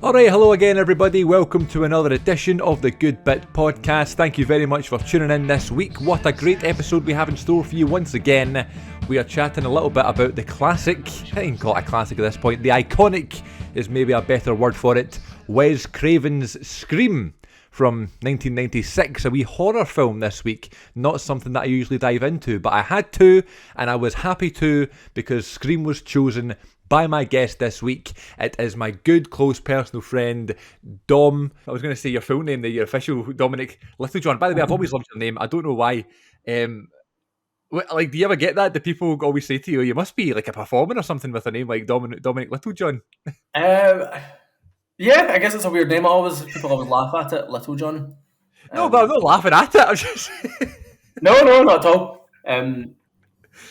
Alright, hello again everybody, welcome to another edition of the Good Bit Podcast. Thank you very much for tuning in this week. What a great episode we have in store for you once again. We are chatting a little bit about the classic, I can call it a classic at this point, the iconic is maybe a better word for it, Wes Craven's Scream from 1996, a wee horror film this week. Not something that I usually dive into, but I had to, and I was happy to, because Scream was chosen by my guest this week. It is my good, close, personal friend, Dom. I was going to say your full name, your official Dominic Littlejohn. By the way, I've always loved your name. I don't know why. Do you ever get that? Do people always say to you, you must be like a performer or something with a name like Dominic Littlejohn? Yeah, I guess it's a weird name. People always laugh at it, Littlejohn. No, but I'm not laughing at it. I'm just... No, not at all.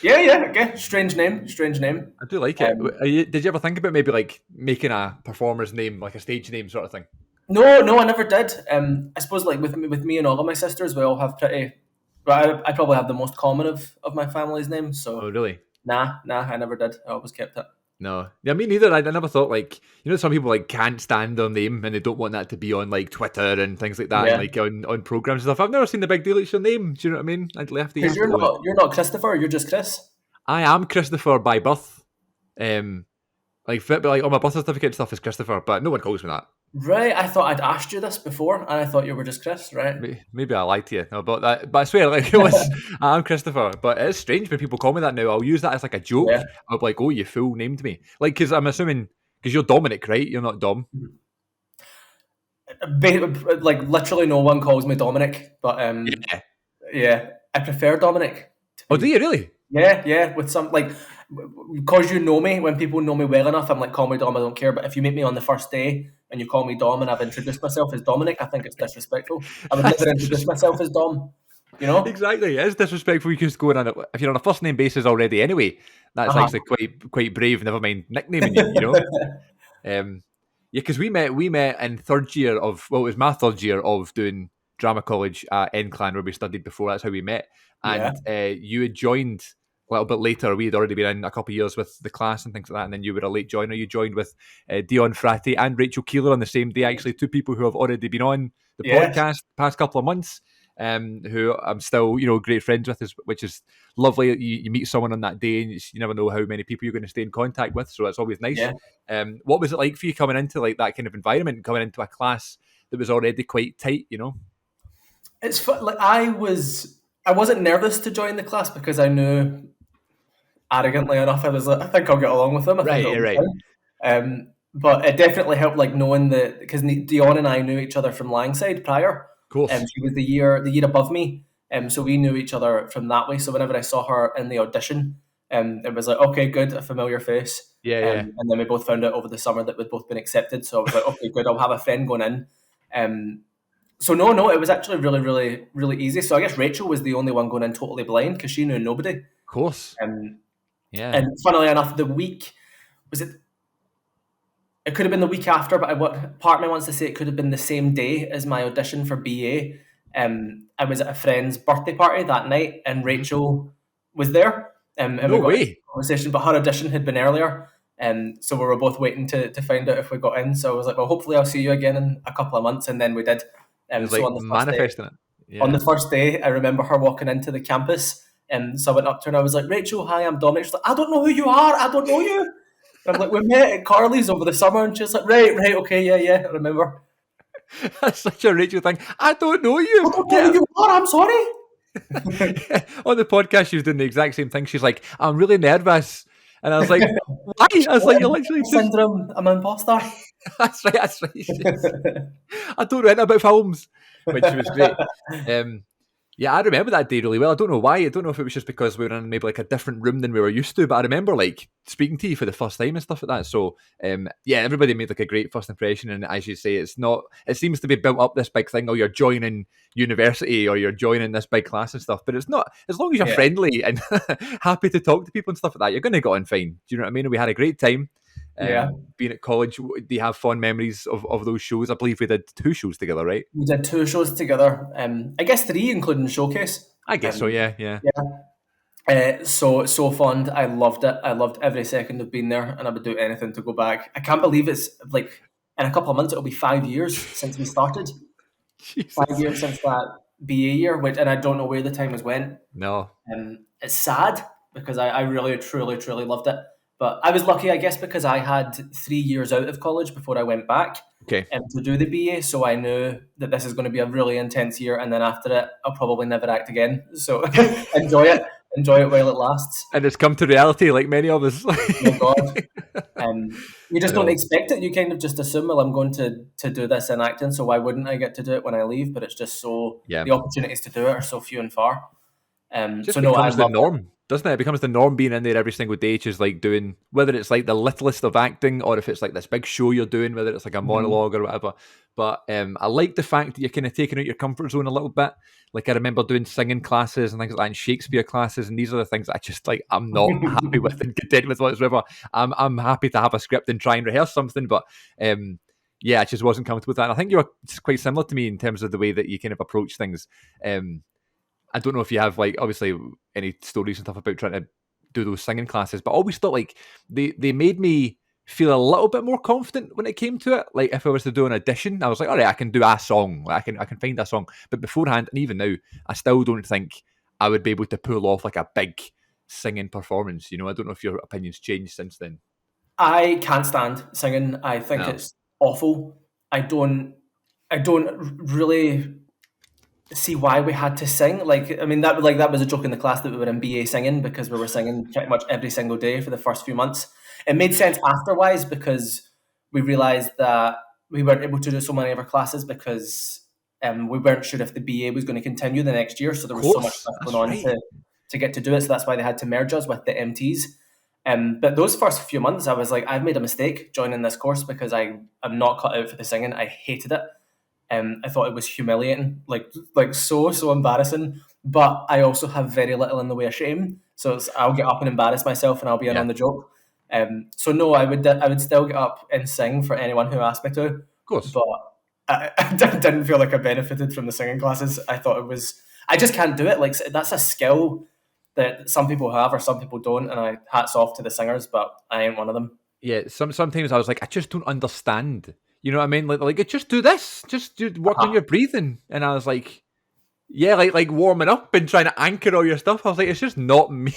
Yeah, strange name. I do like it. Did you ever think about maybe like making a performer's name, like a stage name sort of thing? No, I never did. I suppose like with me and all of my sisters, we all have pretty. Well, I probably have the most common of my family's names. So. Oh, really? Nah, I never did. I always kept it. No, yeah, me neither. I never thought some people like can't stand their name and they don't want that to be on like Twitter and things like that, yeah. and like on programs and stuff. I've never seen the big deal. It's your name. Do you know what I mean? I'd left the. Because you're not Christopher. You're just Chris. I am Christopher by birth. On my birth certificate and stuff is Christopher, but no one calls me that. Right, I thought I'd asked you this before, and I thought you were just Chris, right? Maybe I lied to you about that, but I swear, I'm Christopher. But it is strange when people call me that now. I'll use that as like a joke. Yeah. I'll be like, "Oh, you fool named me," because I'm assuming because you're Dominic, right? You're not Dom. Like literally, no one calls me Dominic, but yeah, I prefer Dominic. Oh, do you really? Yeah, with some like. Because you know me, when people know me well enough, I'm like, call me Dom, I don't care. But if you meet me on the first day and you call me Dom and I've introduced myself as Dominic, I think it's disrespectful. I would never introduce myself as Dom, you know? Exactly, it is disrespectful. You just go on if you're on a first name basis already anyway. That's actually quite brave, never mind nicknaming you, you know? Yeah, because we met in third year it was my third year of doing drama college at NCLan where we studied before. That's how we met. And you had joined a little bit later. We had already been in a couple of years with the class and things like that, and then you were a late joiner. You joined with Dion Fratty and Rachel Keeler on the same day, actually, two people who have already been on the podcast past couple of months, who I'm still, great friends with, which is lovely. You meet someone on that day and you never know how many people you're going to stay in contact with, so it's always nice. Yeah. What was it like for you coming into like that kind of environment, coming into a class that was already quite tight, It's fun. Like I wasn't nervous to join the class because I knew arrogantly enough, I was like, I think I'll get along with them. Right. But it definitely helped, like knowing that because Dion and I knew each other from Langside prior. Of course. She was the year above me, so we knew each other from that way. So whenever I saw her in the audition, it was like, okay, good, a familiar face. Yeah. And then we both found out over the summer that we'd both been accepted. So I was like, okay, good, I'll have a friend going in. So no, it was actually really, really, really easy. So I guess Rachel was the only one going in totally blind because she knew nobody. Of course. Yeah. And funnily enough, the week it could have been the week after, but part of me wants to say it could have been the same day as my audition for BA. I was at a friend's birthday party that night, and Rachel was there. And no we got way. A conversation, but her audition had been earlier. So we were both waiting to find out if we got in. So I was like, well, hopefully I'll see you again in a couple of months, and then we did. It was on the manifesting day, it. Yeah. On the first day, I remember her walking into the campus. So I went up to her and I was like, Rachel, hi, I'm Dominic. She's like, I don't know who you are. I don't know you. And I'm like, we met at Carly's over the summer. And she's like, right, okay, yeah, I remember. That's such a Rachel thing. I don't know you. I don't know who you are. I'm sorry. On the podcast, she was doing the exact same thing. She's like, I'm really nervous. And I was like, why? I was like, you're literally syndrome. I'm an imposter. That's right. I don't know anything about films, which was great. Yeah, I remember that day really well. I don't know why. I don't know if it was just because we were in maybe like a different room than we were used to, but I remember like speaking to you for the first time and stuff like that. So everybody made like a great first impression. And as you say, it seems to be built up this big thing, or you're joining university or you're joining this big class and stuff. But it's not, as long as you're friendly and happy to talk to people and stuff like that, you're going to get on fine. Do you know what I mean? We had a great time. Being at college, do you have fond memories of those shows? I believe we did 2 shows together, right? We did 2 shows together. I guess 3, including Showcase. I guess so, yeah. So fond. I loved it. I loved every second of being there, and I would do anything to go back. I can't believe it's like in a couple of months it'll be 5 years since we started. Jesus. 5 years since that BA year, and I don't know where the time has went. No. It's sad because I really, truly, truly loved it. But I was lucky, I guess, because I had 3 years out of college before I went back Okay. to do the BA. So I knew that this is going to be a really intense year. And then after it, I'll probably never act again. So enjoy it. Enjoy it while it lasts. And it's come to reality, like many of us. My God. You just I don't know. expect it. You kind of just assume, well, I'm going to do this in acting, so why wouldn't I get to do it when I leave? But it's just so, Yeah. the opportunities to do it are so few and far. Just So no, I becomes the love it. norm, doesn't it? It becomes the norm being in there every single day, just like doing, whether it's like the littlest of acting or if it's like this big show you're doing, whether it's like a monologue or whatever. But I like the fact that you're kind of taking out your comfort zone a little bit. Like I remember doing singing classes and things like that, and Shakespeare classes, and these are the things that I just like I'm not happy with and content with whatsoever. I'm happy to have a script and try and rehearse something, but yeah, I just wasn't comfortable with that. And I think you were quite similar to me in terms of the way that you kind of approach things. I don't know if you have like obviously any stories and stuff about trying to do those singing classes, but I always thought like they made me feel a little bit more confident when it came to it. Like if I was to do an audition, I was like, all right, I can do a song. Like, I can find a song. But beforehand, and even now, I still don't think I would be able to pull off like a big singing performance. You know, I don't know if your opinions changed since then. I can't stand singing. I think No. it's awful. I don't really see why we had to sing. Like, I mean, that was a joke in the class that we were in BA singing because we were singing pretty much every single day for the first few months. It made sense afterwards because we realised that we weren't able to do so many of our classes because we weren't sure if the BA was going to continue the next year. So there Of was so much course, stuff going that's on right. to get to do it. So that's why they had to merge us with the MTs. But those first few months, I was like, I've made a mistake joining this course because I'm not cut out for the singing. I hated it. I thought it was humiliating, like so embarrassing. But I also have very little in the way of shame, so I'll get up and embarrass myself, and I'll be in Yeah, on the joke. So no, I would still get up and sing for anyone who asked me to, of course. but I didn't feel like I benefited from the singing classes. I thought I just can't do it. Like that's a skill that some people have or some people don't, and I hats off to the singers, but I ain't one of them. Yeah, sometimes I was like, I just don't understand. You know what I mean? Like just do this, work on Uh-huh. your breathing, and I was like, yeah, like warming up and trying to anchor all your stuff. I was like, it's just not me.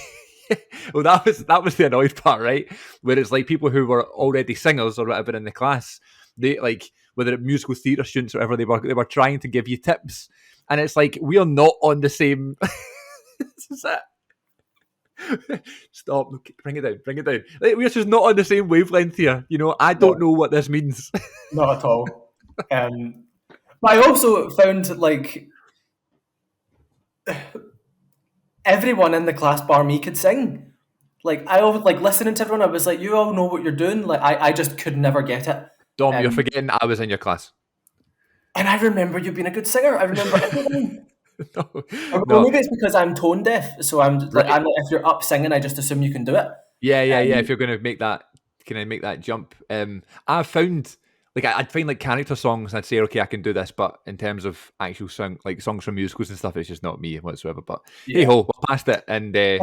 Well, that was the annoyed part, right? Where it's like people who were already singers or whatever in the class, they like whether it musical theatre students or whatever, they were trying to give you tips, and it's like we are not on the same. This is it. Stop! Bring it down. Bring it down. Like, we're just not on the same wavelength here. You know, I don't No, know what this means. not at all. But I also found like everyone in the class bar me could sing. Like I always like listening to everyone. I was like, you all know what you're doing. Like I just could never get it. Dom, you're Um, forgetting I was in your class. and I remember you being a good singer. I remember everything. No, Or no, maybe it's because I'm tone deaf, so right. I'm like, if you're up singing, I just assume you can do it. Yeah. If Um, you're going to make that, can I make that jump? I've found like I'd find like character songs, and I'd say, okay, I can do this. But in terms of actual song, like songs from musicals and stuff, it's just not me whatsoever. But hey yeah. ho, we're past it, and they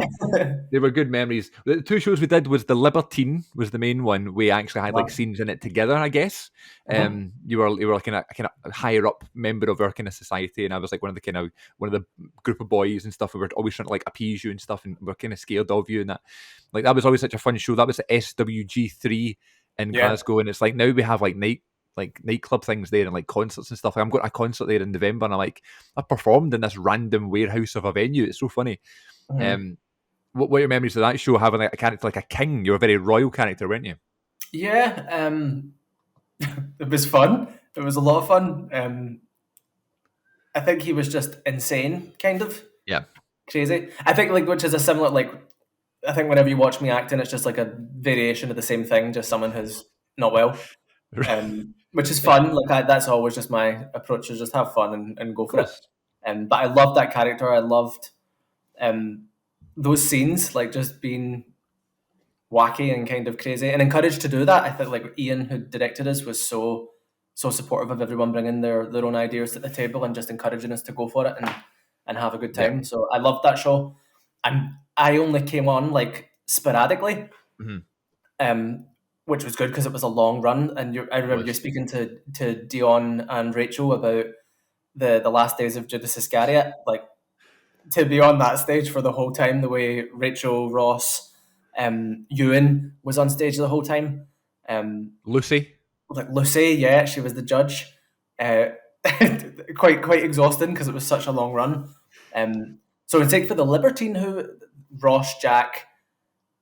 were good memories. The two shows we did was the Libertine was the main one. We actually had like Uh-huh. scenes in it together, I guess. Mhm. You were like kind of higher up member of our kind of society, and I was like one of the group of boys and stuff. We were always trying to like appease you and stuff, and we're kind of scared of you and that. Like that was always such a fun show. That was the SWG3 in Yeah. Glasgow, and it's like now we have like nightclub things there and like concerts and stuff. Like, I'm going to a concert there in November, and I performed in this random warehouse of a venue. It's so funny. Mhm. What are your memories of that show? Having like a character like a king, you were a very royal character, weren't you? Yeah. It was fun. It was a lot of fun. I think he was just insane, kind of Yeah. crazy. I think like which is a similar like I think whenever you watch me acting, it's just like a variation of the same thing, just someone who's not well. Of Which is fun. Like that's always just my approach is just have fun and go for it. course. But I loved that character. I loved um, those scenes, like just being wacky and kind of crazy and encouraged to do that. I think like Ian, who directed us, was so supportive of everyone bringing their own ideas to the table and just encouraging us to go for it and have a good Yeah. time. So I loved that show. And I only came on like sporadically. Mhm. Um, which was good because it was a long run. And I remember you speaking to Dion and Rachel about the last days of Judas Iscariot. Like, to be on that stage for the whole time, the way Rachel, Ross, Ewan was on stage the whole time. Lucy. Like Lucy, yeah, she was the judge. Quite exhausting because it was such a long run. So in take for the Libertine, who Ross, Jack,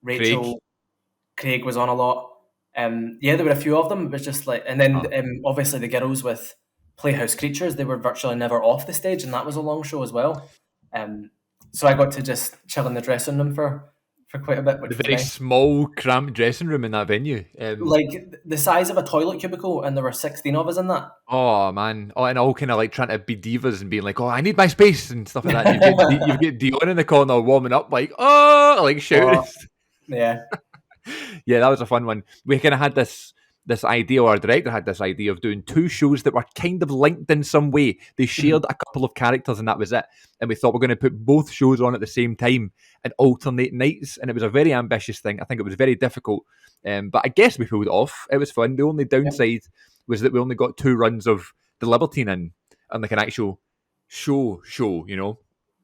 Rachel, Craig was on a lot. Yeah, there were a few of them. It was just like, and then obviously the girls with Playhouse Creatures, they were virtually never off the stage, and that was a long show as well. So I got to just chill in the dressing room for quite a bit. Which The was very nice. small, cramped dressing room in that venue. Like the size of a toilet cubicle, and there were 16 of us in that. Oh man! Oh, and all kind of like trying to be divas and being like, "Oh, I need my space" and stuff like that. And you get Dion in the corner warming up, like, "Oh," like shouting. Yeah. Yeah, that was a fun one. We kind of had this idea, or our director had this idea of doing two shows that were kind of linked in some way. They shared a couple of characters, and that was it. And we thought we're going to put both shows on at the same time and alternate nights. And it was a very ambitious thing. I think it was very difficult, but I guess we pulled it off. It was fun. The only downside was that we only got 2 runs of the Libertine in, and like an actual show, you know.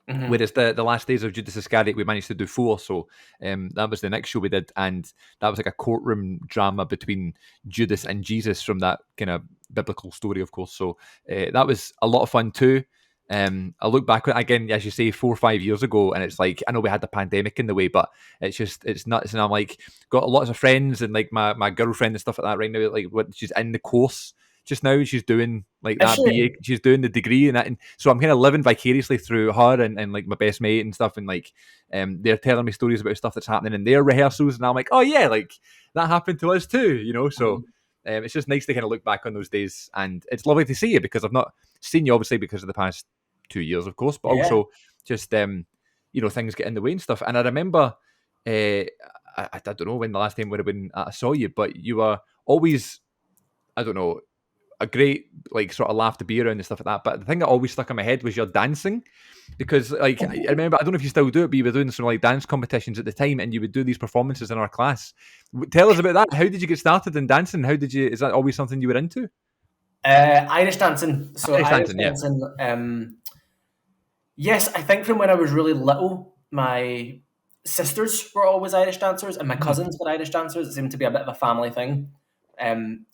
Mm-hmm. Whereas the last days of Judas Iscariot, we managed to do 4. So that was the next show we did. And that was like a courtroom drama between Judas and Jesus from that kind of biblical story, of course. So that was a lot of fun too. I look back again, as you say, 4 or 5 years ago, and it's like, I know we had the pandemic in the way, but it's nuts. And I'm like, got lots of friends and like my girlfriend and stuff like that right now. Like, she's in the course just now. She's doing like that BA, she's doing the degree and that, and so I'm kind of living vicariously through her and like my best mate and stuff, and like they're telling me stories about stuff that's happening in their rehearsals, and I'm like, oh yeah, like that happened to us too, you know. So it's just nice to kind of look back on those days, and it's lovely to see you, because I've not seen you obviously because of the past 2 years, of course, but also just you know, things get in the way and stuff. And I remember I don't know when the last time would have been I saw you, but you were always, I don't know, a great like sort of laugh to be around and stuff like that. But the thing that always stuck in my head was your dancing, because like I remember, I don't know if you still do it, but you were doing some like dance competitions at the time, and you would do these performances in our class. Tell us about that. How did you get started in dancing? How did you? Is that always something you were into? Irish dancing. So Irish dancing. Yeah. Yes, I think from when I was really little, my sisters were always Irish dancers, and my cousins were Irish dancers. It seemed to be a bit of a family thing.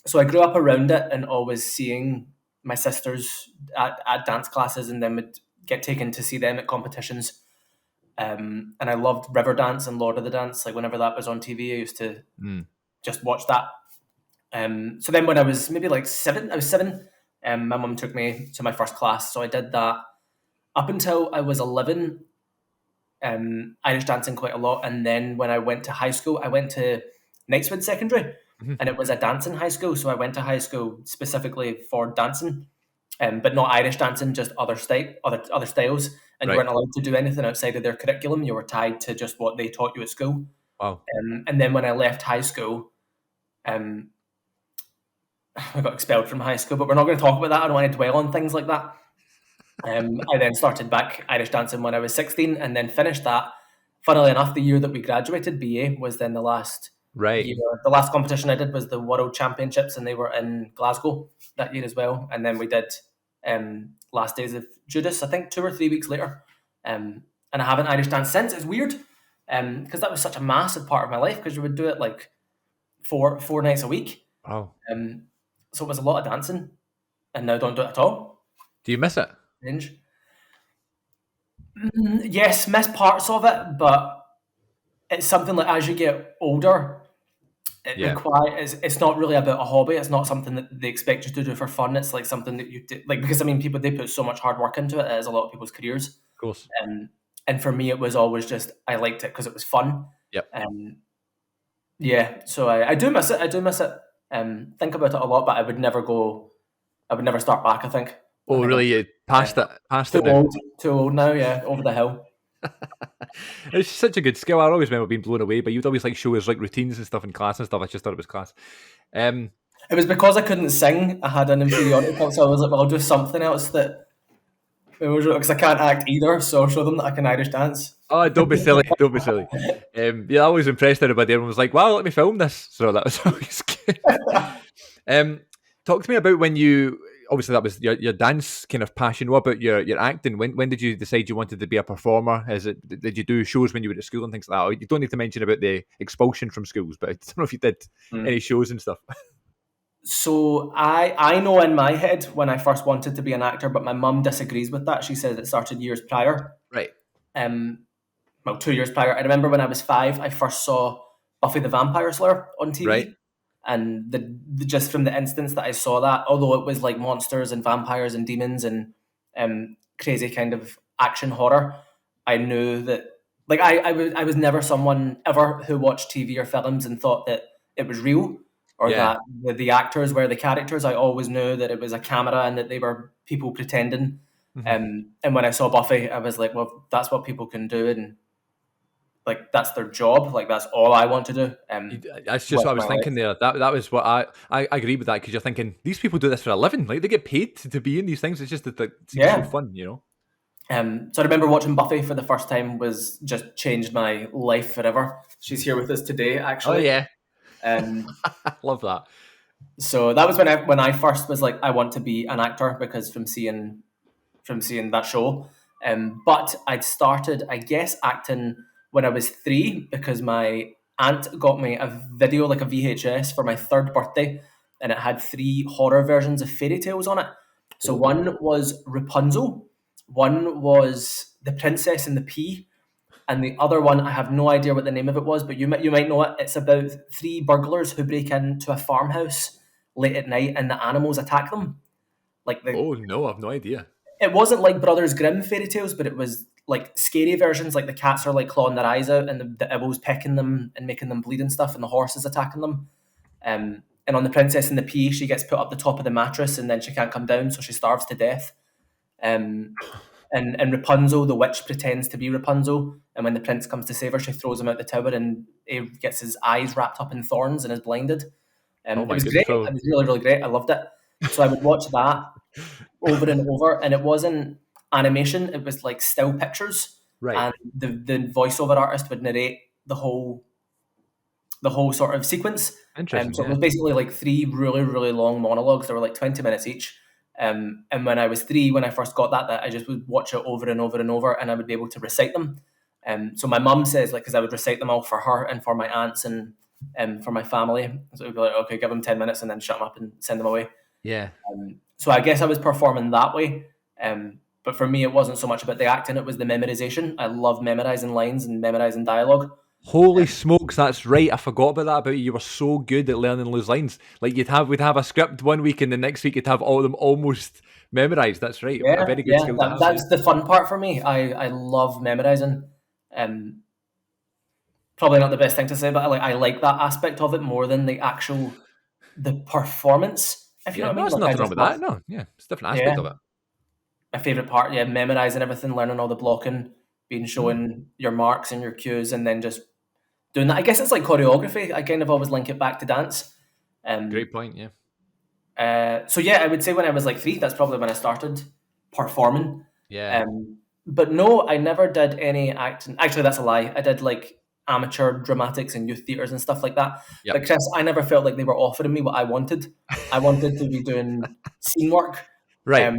So I grew up around it and always seeing my sisters at dance classes, and then would get taken to see them at competitions. And I loved Riverdance and Lord of the Dance. Like whenever that was on TV, I used to just watch that. So then when I was maybe like 7, my mum took me to my first class. So I did that up until I was 11, Irish dancing quite a lot. And then when I went to high school, I went to Knightswood Secondary, and it was a dancing high school. So I went to high school specifically for dancing, but not Irish dancing, just other styles. And you weren't allowed to do anything outside of their curriculum. You were tied to just what they taught you at school. Wow. And then when I left high school, I got expelled from high school, but we're not going to talk about that. I don't want to dwell on things like that. I then started back Irish dancing when I was 16, and then finished that. Funnily enough, the year that we graduated, BA, was then the last year. The last competition I did was the World Championships, and they were in Glasgow that year as well. And then we did Last Days of Judas, I think 2 or 3 weeks later. And I haven't Irish danced since. It's weird because that was such a massive part of my life, because you would do it like four nights a week. Wow. So it was a lot of dancing, and now don't do it at all. Do you miss it? Yes, miss parts of it, but it's something like as you get older, it's not really about a hobby. It's not something that they expect you to do for fun. It's like something that you do, like, because I mean, people, they put so much hard work into it, as a lot of people's careers. Of course. And for me, it was always just, I liked it because it was fun. Yep. Yeah, so I do miss it. Think about it a lot, but I would never start back, I think. Oh, really? You passed it Too old now, yeah, over the hill. It's such a good skill. I always remember being blown away, but you'd always like show us like routines and stuff in class and stuff. I just thought it was class. It was because I couldn't sing. I had an inferiority complex, so I was like, well, I'll do something else that, because I can't act either, so I'll show them that I can Irish dance. Oh, don't be silly. Don't be silly. Yeah, I was impressed everybody. Everyone was like, wow, let me film this. So that was always good. Talk to me about when you, obviously that was your dance kind of passion. What about your acting? When did you decide you wanted to be a performer? Did you do shows when you were at school and things like that? You don't need to mention about the expulsion from schools, but I don't know if you did any shows and stuff. So I know in my head when I first wanted to be an actor, but my mum disagrees with that. She says it started years prior. Right. Well, 2 years prior. I remember when I was 5, I first saw Buffy the Vampire Slayer on TV. Right. And just from the instance that I saw that, although it was like monsters and vampires and demons and crazy kind of action horror, I knew that, like, I was never someone ever who watched TV or films and thought that it was real or that the actors were the characters. I always knew that it was a camera and that they were people pretending. And when I saw Buffy, I was like, well, that's what people can do, and like that's their job. Like that's all I want to do. That's just what I was thinking there. That was what I agree with that, because you're thinking these people do this for a living. Like they get paid to be in these things. It's just that it seems so fun, you know. So I remember watching Buffy for the first time was just changed my life forever. She's here with us today, actually. Oh yeah. Love that. So that was when I first was like, I want to be an actor, because from seeing that show. But I'd started, I guess, acting when I was 3, because my aunt got me a video, like a VHS, for my 3rd birthday, and it had 3 horror versions of fairy tales on it. So one was Rapunzel, one was The Princess and the Pea, and the other one, I have no idea what the name of it was, but you might know it. It's about 3 burglars who break into a farmhouse late at night, and the animals attack them. Oh no, I've no idea. It wasn't like Brothers Grimm fairy tales, but it was like scary versions. Like the cats are like clawing their eyes out, and the owl's pecking them and making them bleed and stuff, and the horse is attacking them. And on The Princess and the Pea, she gets put up the top of the mattress, and then she can't come down, so she starves to death. And Rapunzel, the witch, pretends to be Rapunzel, and when the prince comes to save her, she throws him out the tower, and he gets his eyes wrapped up in thorns and is blinded. It was great. It was really, really great. I loved it. So I would watch that over and over, and it wasn't animation, it was like still pictures, right? And the voiceover artist would narrate the whole sort of sequence. Interesting. So it was basically like 3 really, really long monologues. They were like 20 minutes each. And when I was 3, when I first got that I just would watch it over and over and over, and I would be able to recite them. So my mum says, like, because I would recite them all for her and for my aunts and for my family. So it would be like, okay, give them 10 minutes and then shut them up and send them away. Yeah. So I guess I was performing that way. But for me, it wasn't so much about the acting, it was the memorization. I love memorizing lines and memorizing dialogue. Holy smokes, that's right. I forgot about that about you. You were so good at learning those lines. Like we'd have a script one week, and the next week you'd have all of them almost memorized. That's right. Yeah, a very good skill to have. That's the fun part for me. I love memorizing. Probably not the best thing to say, but I like that aspect of it more than the performance. If you know what I mean. There's nothing wrong with that. No, yeah, it's a different aspect of it. My favourite part, memorising everything, learning all the blocking, being showing your marks and your cues, and then just doing that. I guess it's like choreography. I kind of always link it back to dance. Great point, yeah. I would say when I was like 3, that's probably when I started performing. Yeah. But no, I never did any acting. Actually, that's a lie. I did like amateur dramatics and youth theatres and stuff like that. Yep. But Chris, I never felt like they were offering me what I wanted. I wanted to be doing scene work. Right.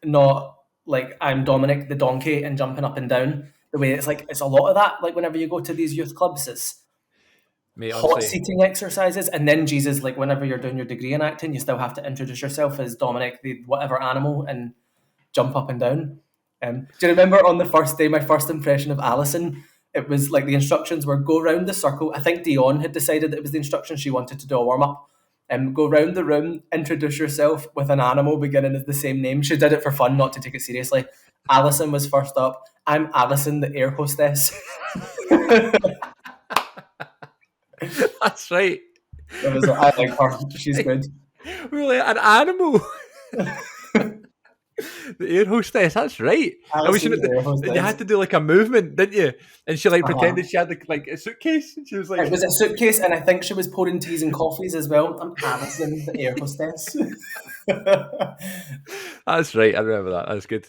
Not like I'm Dominic the donkey and jumping up and down. The way it's a lot of that. Like whenever you go to these youth clubs, it's hot seating exercises, and then Jesus, like whenever you're doing your degree in acting, you still have to introduce yourself as Dominic the whatever animal and jump up and down. Do you remember on the first day, my first impression of Alison? It was like the instructions were go round the circle. I think Dion had decided that it was the instructions she wanted to do a warm up. Go round the room, introduce yourself with an animal beginning with the same name. She did it for fun, not to take it seriously. Alison was first up. I'm Alison, the air hostess. That's right. I like her. She's good. Really, an animal. The air hostess, that's right. You had to do like a movement, didn't you? And she pretended she had like a suitcase, and she was like, it was a suitcase, and I think she was pouring teas and coffees as well. I'm Alison, the air hostess. That's right. I remember that. That's good.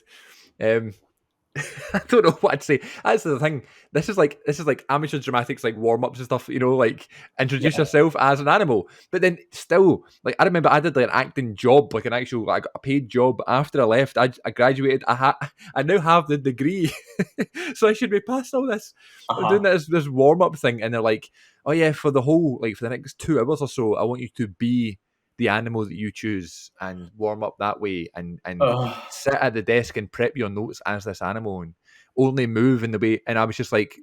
I don't know what I'd say. That's the thing. This is like amateur dramatics, like warm ups and stuff. Like introduce Yeah. yourself as an animal. But then still, like I remember I did like an acting job, like an actual like a paid job after I left. I graduated. I now have the degree, so I should be past all this. I'm doing Uh-huh. this warm up thing, and they're like, oh yeah, for the whole like for the next 2 hours or so, I want you to be the animal that you choose and warm up that way and Ugh. sit at the desk and prep your notes as this animal and only move in the way. And I was just like,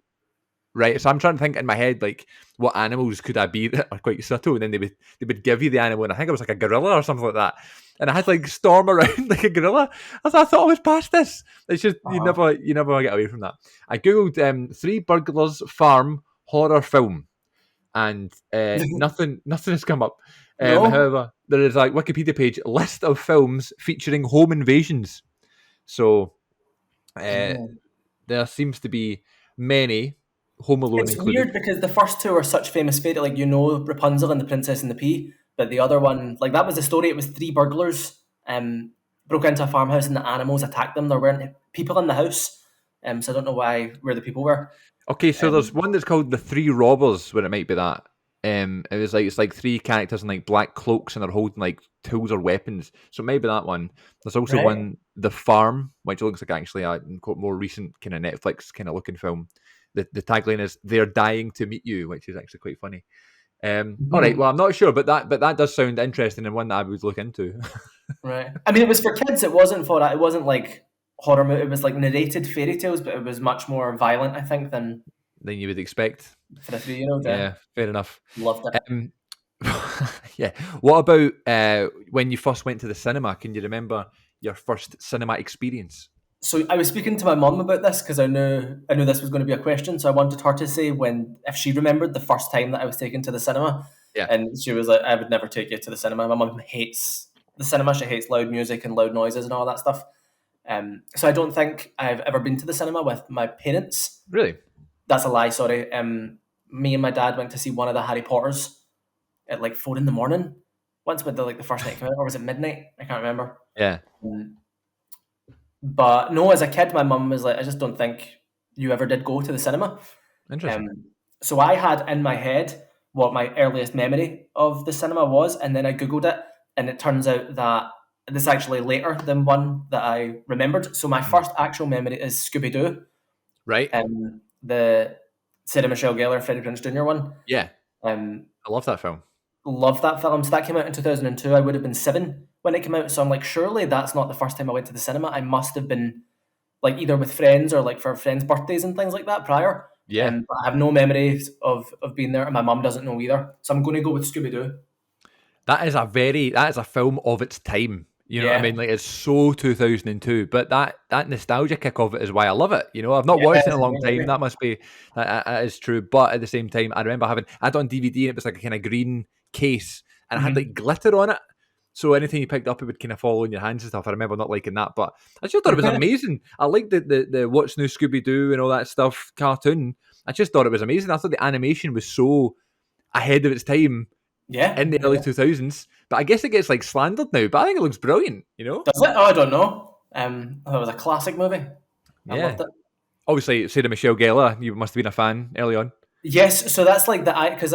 right. So I'm trying to think in my head, like, what animals could I be that are quite subtle? And then they would give you the animal, and I think it was like a gorilla or something like that. And I had to like storm around like a gorilla. I thought I was past this. It's just Uh-huh. you never get away from that. I googled Three Burglars Farm horror film, and nothing has come up. No? However, there is like Wikipedia page list of films featuring home invasions. So uh, Oh. there seems to be many, Home Alone It's included. weird because the first two are such famous fairy, like Rapunzel and the Princess and the Pea, but the other one, like that was the story. It was three burglars broke into a farmhouse and the animals attacked them. There weren't people in the house, so I don't know where the people were. Okay, so there's Um, one that's called The Three Robbers, where it might be that. It's like three characters in like black cloaks and they're holding like tools or weapons. So maybe that one. There's also right? one, The Farm, which looks like actually a more recent kind of Netflix kind of looking film. The tagline is "They're dying to meet you," which is actually quite funny. All right, Mhm. well I'm not sure, but that does sound interesting and one that I would look into. Right. I mean, it was for kids. It wasn't for that. It wasn't like horror movie. It was like narrated fairy tales, but it was much more violent, I think, than Than you would expect. for the 3-year-old. Yeah, Yeah, fair enough. loved it. Um, yeah. What about when you first went to the cinema? Can you remember your first cinema experience? So I was speaking to my mum about this because I knew this was going to be a question. So I wanted her to say when if she remembered the first time that I was taken to the cinema, Yeah. and she was like, "I would never take you to the cinema." My mum hates the cinema. She hates loud music and loud noises and all that stuff. So I don't think I've ever been to the cinema with my parents. Really? That's a lie. Sorry. Me and my dad went to see one of the Harry Potters at like 4 in the morning. Once with the first night came out, or was it midnight? I can't remember. Yeah. Um, But no, as a kid, my mum was like, I just don't think you ever did go to the cinema. Interesting. Um, so I had in my head what my earliest memory of the cinema was, and then I googled it, and it turns out that this is actually later than one that I remembered. So my Hmm. first actual memory is Scooby Doo, Right. the Sarah Michelle Gellar, Freddie Prinze Jr. one. Yeah. Um, I love that film. Love that film. So that came out in 2002. I would have been 7 when it came out. So I'm like, surely that's not the first time I went to the cinema. I must have been like either with friends or like for friends' birthdays and things like that prior. Yeah. But I have no memories of being there, and my mum doesn't know either. So I'm going to go with Scooby Doo. That is a film of its time. You know what I Yeah, mean? Like it's so 2002, but that nostalgia kick of it is why I love it. I've not yeah, watched it in a long time. definitely. That must be that is true. But at the same time, I remember I had it on DVD and it was like a kind of green case and it had like Mhm. glitter on it. So anything you picked up, it would kind of fall in your hands and stuff. I remember not liking that, but I just thought it was amazing. I liked the What's New Scooby Doo and all that stuff cartoon. I just thought it was amazing. I thought the animation was so ahead of its time Yeah, in the early yeah. 2000s. But I guess it gets like slandered now. But I think it looks brilliant. Does it? Oh, I don't know. That was a classic movie. I Yeah. loved it. Obviously, Sarah Michelle Gellar, you must have been a fan early on. Yes, so that's like because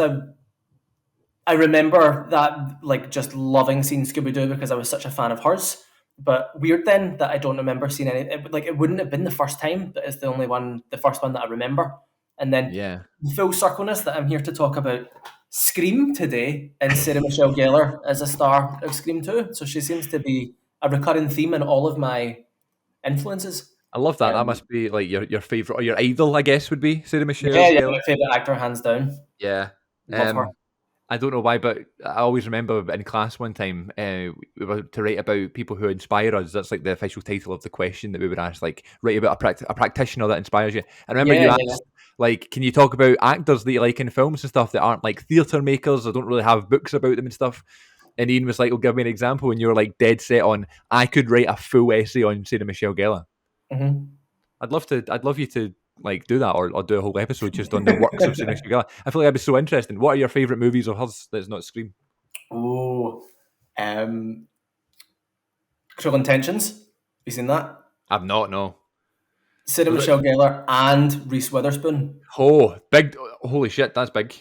I remember that like just loving seeing Scooby Doo because I was such a fan of hers. But weird then that I don't remember seeing any. It wouldn't have been the first time, but it's the first one that I remember. And then Yeah. the full circleness that I'm here to talk about Scream today, and Sarah Michelle Gellar as a star of Scream 2. So she seems to be a recurring theme in all of my influences. I love that. That Um, must be like your favourite or your idol, I guess, would be Sarah Michelle yeah, yeah, Gellar. my favorite actor, hands down. Yeah. Love her. Um, I don't know why, but I always remember in class one time we were to write about people who inspire us. That's like the official title of the question that we would ask. Like, write about a practitioner that inspires you. I remember Yeah, you yeah, asked, like, can you talk about actors that you like in films and stuff that aren't like theatre makers or don't really have books about them and stuff? And Ian was like, "Well, give me an example." And you were like dead set on, I could write a full essay on Sarah Michelle Gellar. yeah. I'd love you to like do that or do a whole episode just on the works of Sarah Michelle Gellar. I feel like that'd be so interesting. What are your favourite movies of hers that's not Scream? Oh, Cruel Intentions. You seen that? I've not, no. Sarah Was it? Michelle Gellar and Reese Witherspoon. Oh, big! Holy shit, that's big.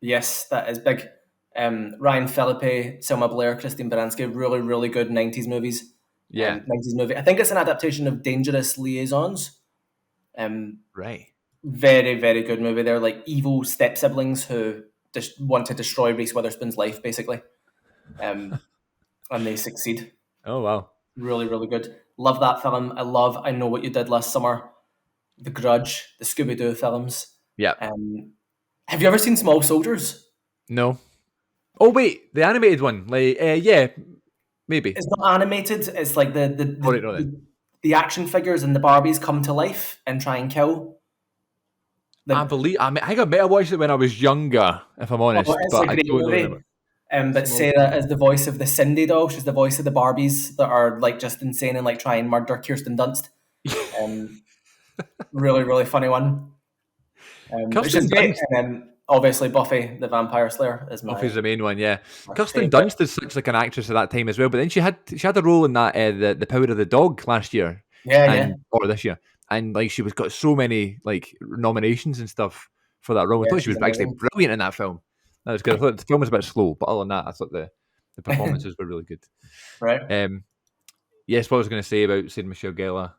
Yes, that is big. Ryan Phillippe, Selma Blair, Christine Baranski, really, really good 90s movies. Yeah. 90s movie. I think it's an adaptation of Dangerous Liaisons. Um, Right. Very, very good movie. They're like evil step siblings who just want to destroy Reese Witherspoon's life, basically. And they succeed. Oh wow. Really, really good. Love that film. I Know What You Did Last Summer, The Grudge, the Scooby Doo films. Yeah. Have you ever seen Small Soldiers? No. Oh wait, the animated one. Like, yeah, maybe. It's not animated. It's like Oh, right, no, then. the action figures and the Barbies come to life and try and kill. I think I might have watched it when I was younger, if I'm honest, It's but a I great don't movie. remember. But Sarah is the voice of the Cindy doll. She's the voice of the Barbies that are like just insane and like try and murder Kirsten Dunst. Really, really funny one. Which Kirsten is great. Dunst. And then obviously Buffy the Vampire Slayer is Buffy's the main one, yeah. my Kirsten favourite. Dunst is such like an actress at that time as well, but then she had a role in that the Power of the Dog last year, Yeah. or this year, and like she was got so many like nominations and stuff for that role. I Yeah, thought she she's was actually amazing. brilliant in that film. That was good. I thought the film was a bit slow, but other than that, I thought the performances were really good. Right. Yes, what I was going to say about Sarah Michelle Gellar.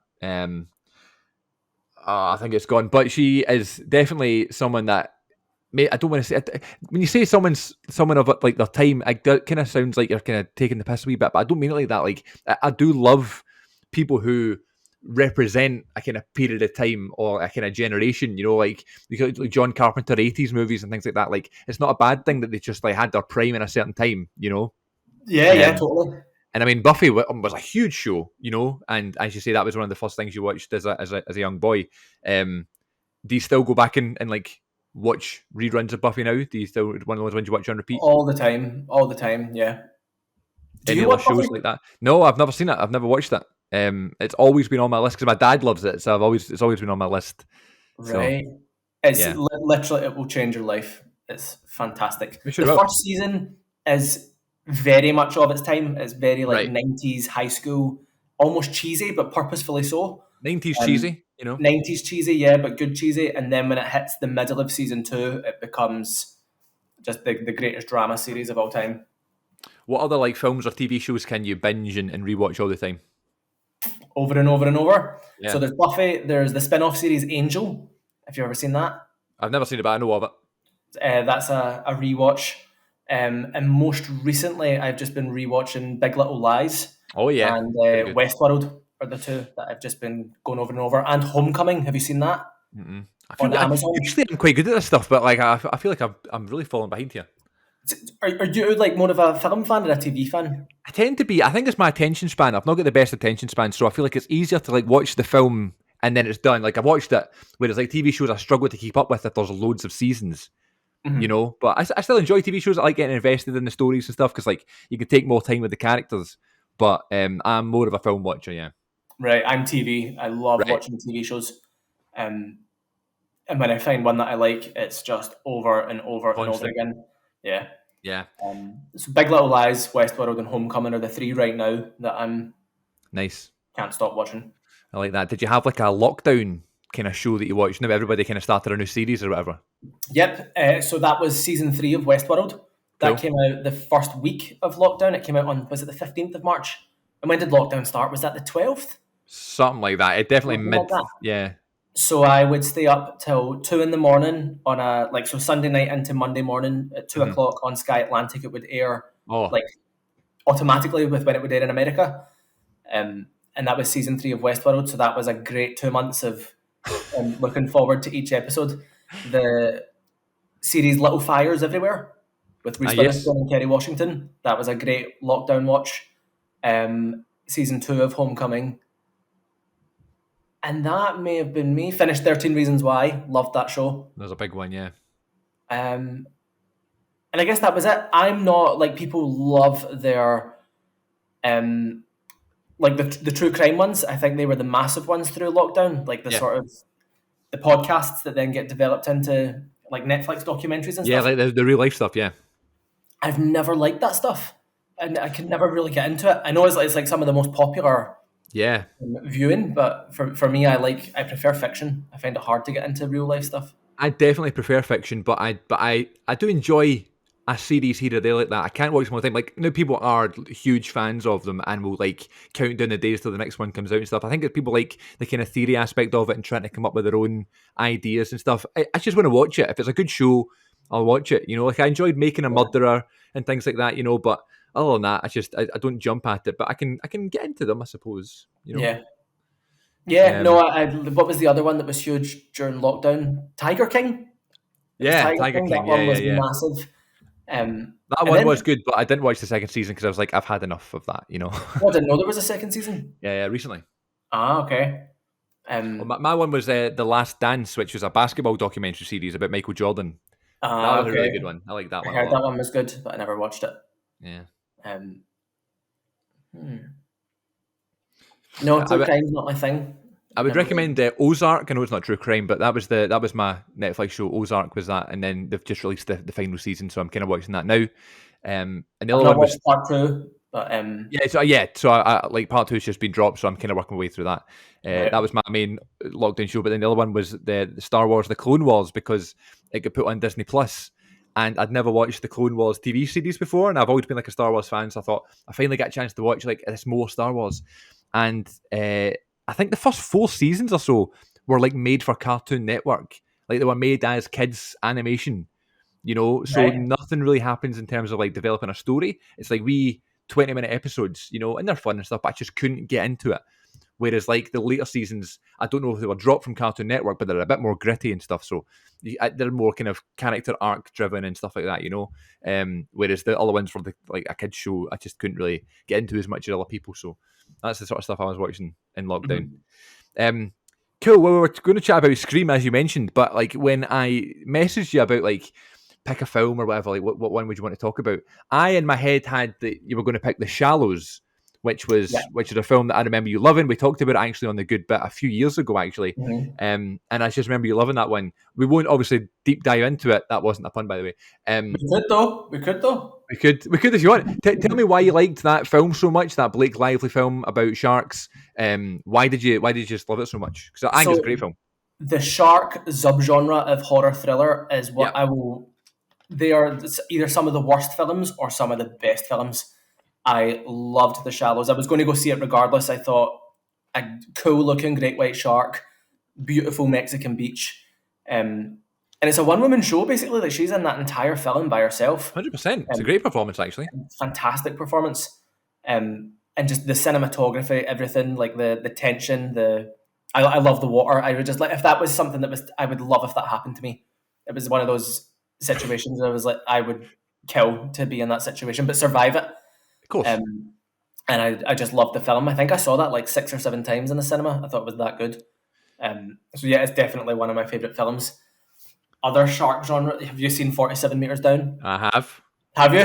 I think it's gone, but she is definitely someone that. Mate, I don't want to say it. When you say someone of like their time, it kind of sounds like you're kind of taking the piss a wee bit, but I don't mean it like that. Like I do love people who represent a kind of period of time or a kind of generation. You know, like John Carpenter 80s movies and things like that. Like it's not a bad thing that they just like had their prime in a certain time. You know. Yeah, totally. And I mean, Buffy was a huge show, you know, and as you say, that was one of the first things you watched as a young boy. Do you still go back and like watch reruns of Buffy now? Do you still one of those ones you watch on repeat? All the time. Yeah. Do Any you other watch shows Buffy? like that? No, I've never seen it. I've never watched it. It's always been on my list because my dad loves it, so it's always been on my list. Right. So, It's yeah. literally, it will change your life. It's fantastic. We should The have. first season is very much of its time. It's very like Right. 90s high school, almost cheesy, but purposefully so. 90s Um, cheesy, you know. 90s cheesy, yeah, but good cheesy. And then when it hits the middle of season 2, it becomes just the greatest drama series of all time. What other like films or TV shows can you binge and rewatch all the time? Over and over and over. Yeah. So there's Buffy, there's the spin-off series Angel. Have you ever seen that? I've never seen it, but I know of it. That's a rewatch. And most recently, I've just been rewatching Big Little Lies Oh yeah, and very good. Westworld are the two that I've just been going over and over. And Homecoming, have you seen that? I feel On Amazon? usually I'm quite good at this stuff, but like I feel like I'm really falling behind here. Are you like more of a film fan or a TV fan? I tend to be. I think it's my attention span. I've not got the best attention span, so I feel like it's easier to like watch the film and then it's done. Like I've watched it, whereas like TV shows I struggle to keep up with if there's loads of seasons. Mhm. You know, but I still enjoy TV shows. I like getting invested in the stories and stuff because like you can take more time with the characters. But I'm more of a film watcher. Yeah. Right, I'm TV. I love Right. watching TV shows. And when I find one that I like, it's just over and over and over Constant. again. Yeah. Yeah. So Big Little Lies, Westworld, and Homecoming are the three right now that I'm Nice. can't stop watching. I like that. Did you have like a lockdown kind of show that you watched? Now everybody kind of started a new series or whatever. Yep. So that was season 3 of Westworld. That Cool. came out the first week of lockdown. It came out on, was it the 15th of March? And when did lockdown start? Was that the 12th? Something like that. It definitely Something mid. like that. Yeah. So I would stay up till 2 a.m. on so Sunday night into Monday morning at 2 o'clock on Sky Atlantic. It would air Oh, like automatically with when it would air in America. And that was season 3 of Westworld. So that was a great 2 months of looking forward to each episode. The series Little Fires Everywhere with Reese yes. Witherspoon and Kerry Washington. That was a great lockdown watch. Season 2 of Homecoming. And that may have been me. Finished 13 Reasons Why. Loved that show. there's a big one. Yeah. And I guess that was it. I'm not like people love their like the true crime ones. I think they were the massive ones through lockdown, like the sort of the podcasts that then get developed into like Netflix documentaries and Yeah, stuff. like the real life stuff. Yeah. I've never liked that stuff, and I could never really get into it. I know it's like some of the most popular Yeah, viewing. But for me, I prefer fiction. I find it hard to get into real life stuff. I definitely prefer fiction, but I do enjoy a series here or there like that. I can't watch them all the time. Like, people are huge fans of them and will like count down the days till the next one comes out and stuff. I think that people like the kind of theory aspect of it and trying to come up with their own ideas and stuff. I just want to watch it. If it's a good show, I'll watch it. Like I enjoyed Making a Yeah. Murderer and things like that. But other than that, I don't jump at it. But I can get into them, I suppose. Yeah. Yeah, no, Um, what was the other one that was huge during lockdown? Tiger King? It was yeah, Tiger Tiger King. That King. Yeah, one yeah, was yeah. massive. That And one then, was good, but I didn't watch the second season because I was like, I've had enough of that. oh, I didn't know there was a second season. Yeah, yeah, recently. Ah, okay. Well, my one was The Last Dance, which was a basketball documentary series about Michael Jordan. That was a really Okay. good one. I like that I one a heard that lot. one was good, but I never watched it. Yeah. Um, hmm. No, I, true w- crime's not my thing. I would Never really. recommend Ozark. I know it's not true crime, but that was my Netflix show. Ozark was that, and then they've just released the final season, so I'm kind of watching that now. And the I've other not one was watched part two, but so like part two's just been dropped, so I'm kind of working my way through that. right. That was my main lockdown show, but then the other one was the Star Wars: The Clone Wars because it got put on Disney Plus, and I'd never watched the Clone Wars TV series before, and I've always been like a Star Wars fan, so I thought I finally got a chance to watch like this more Star Wars, and I think the first 4 seasons or so were like made for Cartoon Network, like they were made as kids animation, so Right. nothing really happens in terms of like developing a story. It's like 20-minute episodes, and they're fun and stuff, but I just couldn't get into it. Whereas like the later seasons, I don't know if they were dropped from Cartoon Network, but they're a bit more gritty and stuff. So they're more kind of character arc driven and stuff like that. Whereas the other ones were like a kids show, I just couldn't really get into as much as other people. So that's the sort of stuff I was watching in lockdown. Mhm. Um, cool. Well, we were going to chat about Scream as you mentioned, but like when I messaged you about like pick a film or whatever, like what one would you want to talk about? I in my head had that you were going to pick The Shallows, Yeah. which is a film that I remember you loving. We talked about it actually on the Good Bit a few years ago, actually. Mhm. And I just remember you loving that one. We won't obviously deep dive into it. That wasn't a pun, by the way. We could though. We could though. We could if you want. Tell me why you liked that film so much, that Blake Lively film about sharks. Why did you just love it so much? Because I think it's a So great film. the shark subgenre of horror thriller is Yeah, what I will. They are either some of the worst films or some of the best films. I loved The Shallows. I was going to go see it regardless. I thought a cool looking great white shark, beautiful Mexican beach. And it's a one woman show basically. Like she's in that entire film by herself. 100%. It's a Um, great performance, actually. Fantastic performance. And just the cinematography, everything, like the tension, I love the water. I would just like if that was something that was I would love if that happened to me. It was one of those situations where I was like I would kill to be in that situation, but survive it. Of course. Um, and I just loved the film. I think I saw that like 6 or 7 times in the cinema. I thought it was that good. So yeah, it's definitely one of my favorite films. Other shark genre. Have you seen 47 Meters Down? I have. Have you?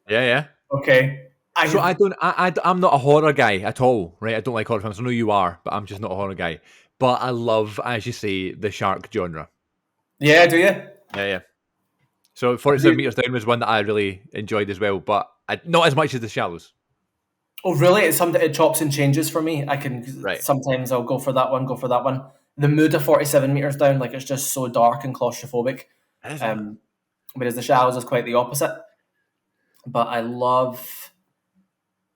Yeah, yeah. Okay. I So have. I'm not a horror guy at all, right? I don't like horror films. I know you are, but I'm just not a horror guy. But I love, as you say, the shark genre. Yeah, do you? Yeah, yeah. So Have 47 you? Meters Down was one that I really enjoyed as well, but not as much as The Shallows. Oh, really? It's something it chops and changes for me. I can Right. sometimes I'll go for that one, go for that one. The mood of 47 Meters Down, like it's just so dark and claustrophobic. Is it? Um, Whereas The Shallows is quite the opposite. But I love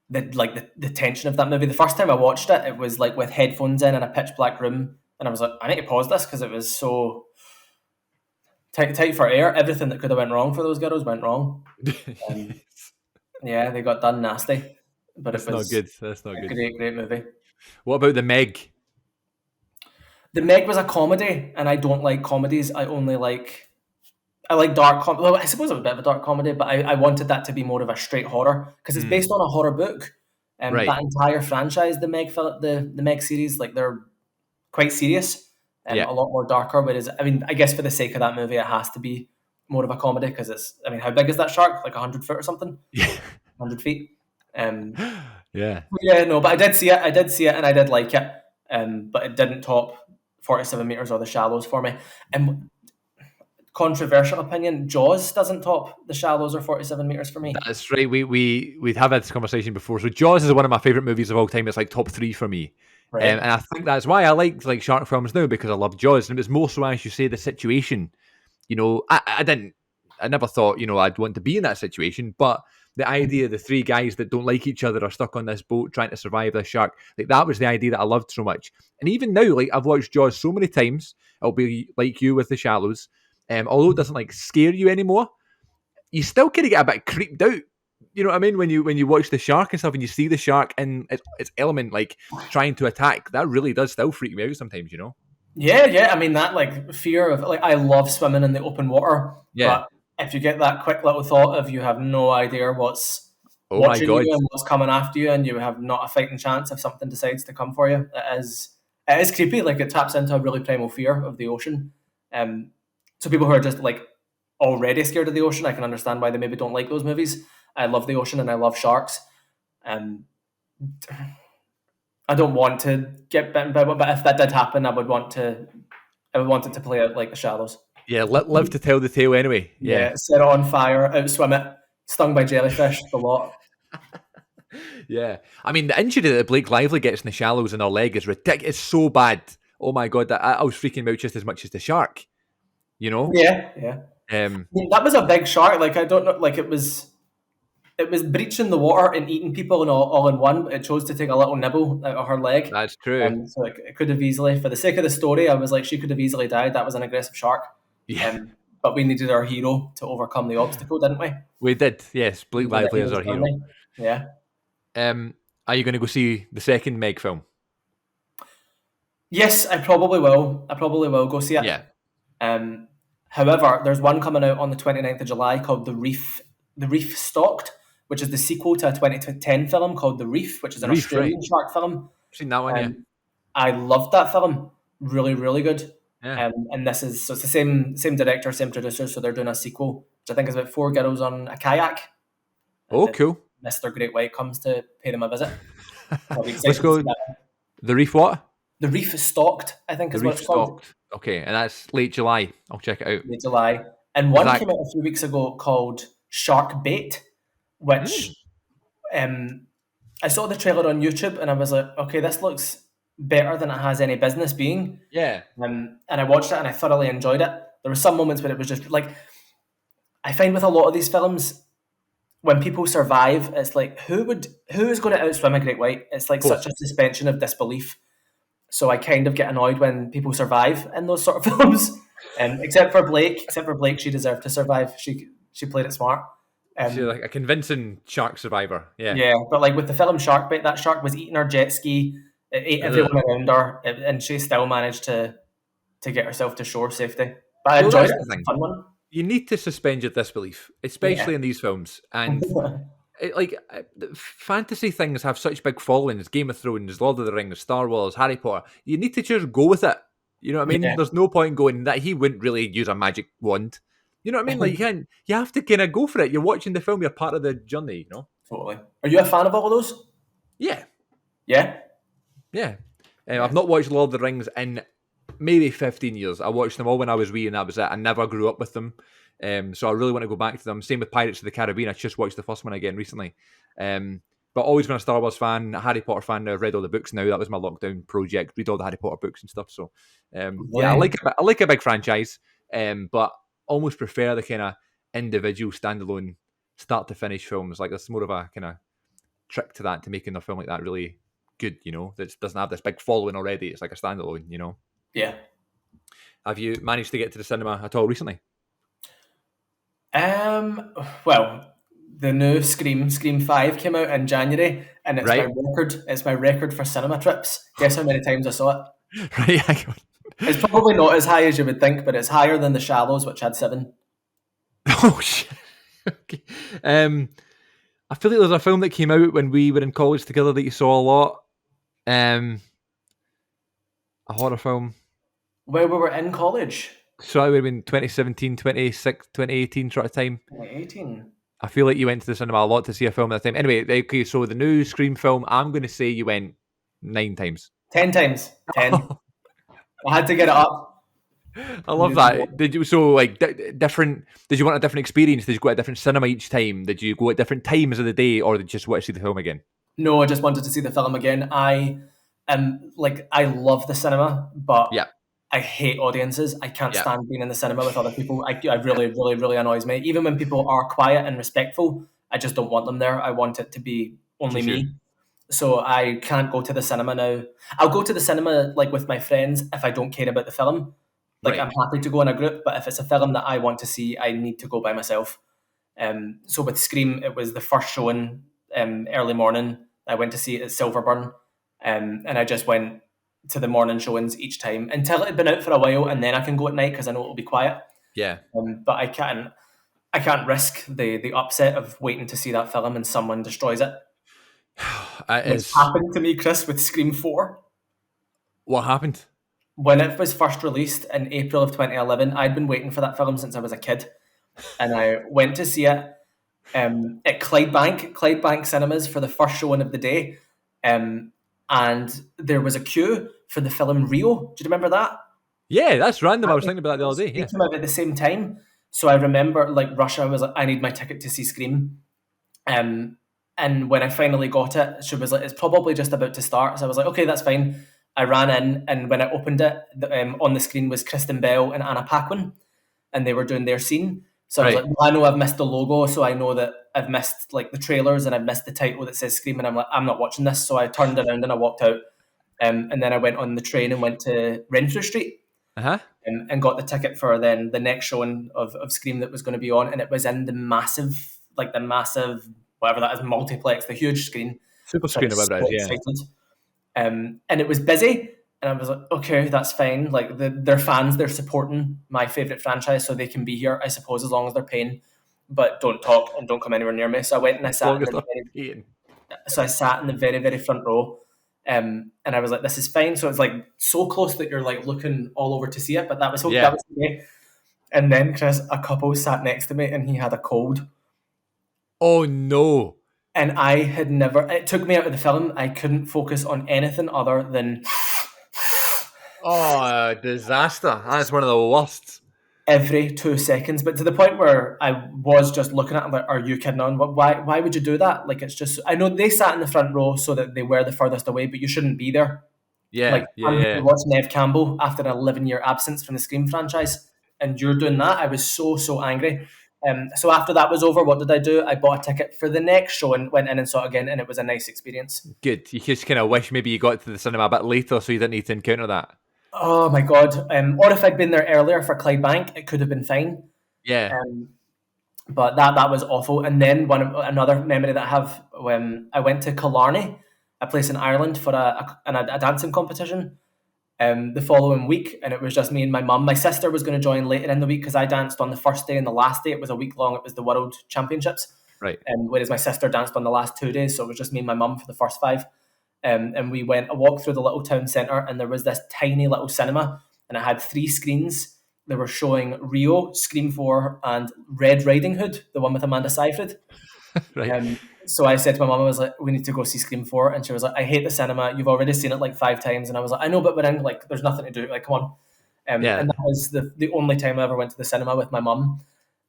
the tension of that movie. The first time I watched it, it was like with headphones in a pitch black room, and I was like, I need to pause this because it was so tight for air. Everything that could have went wrong for those girls went wrong. Um, yeah, they got done nasty, but it That's not was good. That's not a good. great movie. What about The Meg? The Meg was a comedy, and I don't like comedies. I like dark comedy. Well, I suppose it was a bit of a dark comedy, but I wanted that to be more of a straight horror because it's Mm, based on a horror book. right. That entire franchise, the Meg series, like they're quite serious, Yeah. a lot more darker. Whereas, I mean, I guess for the sake of that movie, it has to be more of a comedy because it's. I mean, how big is that shark? Like 100 foot or something? 100 feet. Um, Yeah. yeah, no, but I did see it. I did see it, and I did like it. But it didn't top 47 meters or The Shallows for me. And controversial opinion, Jaws doesn't top The Shallows or 47 meters for me. That's right. We'd have had this conversation before. So Jaws is one of my favourite movies of all time. It's like top 3 for me. Right. And I think that's why I like shark films now, because I love Jaws. And it was more so, as you say, the situation. You know, I never thought, you know, I'd want to be in that situation, but the idea the 3 guys that don't like each other are stuck on this boat trying to survive this shark, like that was the idea that I loved so much. And even now, like I've watched Jaws so many times, it'll be like you with The Shallows. Although it doesn't like scare you anymore, you still kind of get a bit creeped out. You know what I mean? When you watch the shark and stuff, and you see the shark in its element, like trying to attack, that really does still freak me out sometimes. You know? Yeah. I mean, that like fear of like, I love swimming in the open water, Yeah. but if you get that quick little thought of you have no idea what's Oh my watching god. you and what's coming after you, and you have not a fighting chance if something decides to come for you, it is creepy. Like it taps into a really primal fear of the ocean. So people who are just like already scared of the ocean, I can understand why they maybe don't like those movies. I love the ocean and I love sharks. I don't want to get bitten by it, but if that did happen, I would want it to play out like The Shallows. Yeah. Live to tell the tale anyway. Yeah, Yeah. set it on fire, outswim it, stung by jellyfish, the lot. Yeah. I mean, the injury that Blake Lively gets in The Shallows in her leg is ridiculous. It's so bad. Oh my god, that I was freaking out just as much as the shark. You know? Yeah. I Um. mean, that was a big shark. Like I don't know, like it was breaching the water and eating people and all in one. But it chose to take a little nibble out of her leg. That's true. So like, it could have easily, for the sake of the story, I was like, she could have easily died. That was an aggressive shark. Yeah. But we needed our hero to overcome the obstacle, didn't we? We did. Yes. Blake Lively is our hero. Yeah. Are you going to go see the second Meg film? Yes, I probably will. I probably will go see it. Yeah. However, there's one coming out on the 29th of July called The Reef Stalked, which is the sequel to a 2010 film called The Reef, which is an Reef, Australian right. shark film. I've seen that one, yeah. I loved that film. Really, really good. Yeah. And it's the same director, same producer, so they're doing a sequel, which I think is about 4 girls on a kayak. Oh, cool. Mr. Great White comes to pay them a visit. Let's go. The Reef what? The Reef Stalked, I think The is what Reef it's called. Stalked. Okay, and that's late July. I'll check it out. Late July. And one came out a few weeks ago called Shark Bait, which I saw the trailer on YouTube and I was like, okay, this looks better than it has any business being. Yeah. And I watched it and I thoroughly enjoyed it. There were some moments where it was just like, I find with a lot of these films, when people survive, it's like, who is going to outswim a great white? It's like such a suspension of disbelief. So I kind of get annoyed when people survive in those sort of films. Except for Blake, she deserved to survive. She played it smart. She's like a convincing shark survivor. Yeah. Yeah, but like with the film Shark Bait, that shark was eating her jet ski, it ate everyone around her, and she still managed to get herself to shore safety. But I enjoyed it. It's a fun one. You need to suspend your disbelief, especially in these films. And fantasy things have such big followings. Game of Thrones, Lord of the Rings, Star Wars, Harry Potter. You need to just go with it. You know what I mean? Yeah. There's no point going that he wouldn't really use a magic wand. You know what I mean? Like you have to kind of go for it. You're watching the film. You're part of the journey. You know. Totally. Are you a fan of all of those? Yeah. Yeah. Yeah. I've not watched Lord of the Rings in maybe 15 years. I watched them all when I was wee, and that was it. I never grew up with them. So I really want to go back to them. Same with Pirates of the Caribbean. I just watched the first one again recently. But always been a Star Wars fan, a Harry Potter fan. I've read all the books now. That was my lockdown project. Read all the Harry Potter books and stuff. So I like a big franchise, but almost prefer the kind of individual standalone start to finish films. Like there's more of a kind of trick to that, to making a film like that really good, you know, that doesn't have this big following already. It's like a standalone, you know. Yeah. Have you managed to get to the cinema at all recently? Well, the new Scream 5 came out in January, and it's my record. It's my record for cinema trips. Guess how many times I saw it? Right. It's probably not as high as you would think, but it's higher than The Shallows, which had 7. Oh shit. Okay. I feel like there's a film that came out when we were in college together that you saw a lot. A horror film. Where we were in college. So it would have been 2017, 2018 sort of time. 2018. I feel like you went to the cinema a lot to see a film at the time. Anyway, okay, so the new Scream film, I'm going to say you went 9 times. 10 times. 10. I had to get it up. I love that. Did you different? Did you want a different experience? Did you go to a different cinema each time? Did you go at different times of the day, or did you just want to see the film again? No, I just wanted to see the film again. I am like, I love the cinema, but Yeah, I hate audiences. I can't yeah, stand being in the cinema with other people. I really, really, really annoys me. Even when people are quiet and respectful, I just don't want them there. I want it to be only just you. me. So I can't go to the cinema now. I'll go to the cinema like with my friends if I don't care about the film. Like, Right. I'm happy to go in a group, but if it's a film that I want to see, I need to go by myself. So with Scream, it was the first showing early morning. I went to see it at Silverburn, and I just went to the morning showings each time until it had been out for a while, and then I can go at night because I know it'll be quiet. Yeah. But I can't risk the upset of waiting to see that film and someone destroys it, It which is. happened to me, Chris, with Scream 4. What happened? When it was first released in April of 2011, I'd been waiting for that film since I was a kid, and I went to see it at Clydebank Cinemas for the first showing of the day, and there was a queue for the film Rio. Do you remember that? Yeah, that's random. I was thinking about that the other day. They Yeah. came out at the same time, so I remember like Russia was like, "I need my ticket to see Scream," um, and when I finally got it, she was like, "It's probably just about to start." So I was like, "Okay, that's fine." I ran in, and when I opened it, on the screen was Kristen Bell and Anna Paquin, and they were doing their scene. So I was like, Right. well, I know I've missed the logo, so I know that I've missed like the trailers and I've missed the title that says Scream, and I'm like, I'm not watching this. So I turned around and I walked out, and then I went on the train and went to Renfrew Street, Uh huh. and got the ticket for then the next showing of Scream that was going to be on, and it was in the massive whatever that is, multiplex, the huge screen. Super So I screen or was whatever so it is. Yeah. excited. And it was busy. And I was like, okay, that's fine. Like, they're fans, they're supporting my favorite franchise, so they can be here, I suppose, as long as they're paying. But don't talk and don't come anywhere near me. So I went and I As sat long in as the they're very, eating. so I sat in the very, very front row. And I was like, this is fine. So it's like so close that you're like looking all over to see it, but that was Yeah. okay. And then Chris, a couple sat next to me, and he had a cold. Oh no. And I had never, it took me out of the film. I couldn't focus on anything other than Oh, disaster. That's one of the worst. every 2 seconds, but to the point where I was just looking at it like, are you kidding on? Why would you do that? Like, it's just, I know they sat in the front row so that they were the furthest away, but you shouldn't be there. Like, Yeah. Yeah. I'm here to Yeah. watch Neve Campbell after an 11-year absence from the Scream franchise, and you're doing that. I was so angry. So after that was over, what did I do? I bought a ticket for the next show and went in and saw it again, and it was a nice experience. Good. You just kind of wish maybe you got to the cinema a bit later so you didn't need to encounter that. Oh my god! Or if I'd been there earlier for Clydebank, it could have been fine. Yeah. Um, but that was awful. And then another memory that I have when I went to Killarney, a place in Ireland, for a dancing competition. The following week, and it was just me and my mum. My sister was going to join later in the week because I danced on the first day and the last day. It was a week long. It was the World Championships, Right. whereas my sister danced on the last 2 days. So it was just me and my mum for the first five. And we went a walk through the little town centre, and there was this tiny little cinema, and it had 3 screens. They were showing Rio, Scream 4, and Red Riding Hood, the one with Amanda Seyfried. Right. So I said to my mum, I was like, we need to go see Scream 4. And she was like, I hate the cinema. You've already seen it like 5 times. And I was like, I know, but we're in, like, there's nothing to do. Like, come on. Yeah. And that was the only time I ever went to the cinema with my mum.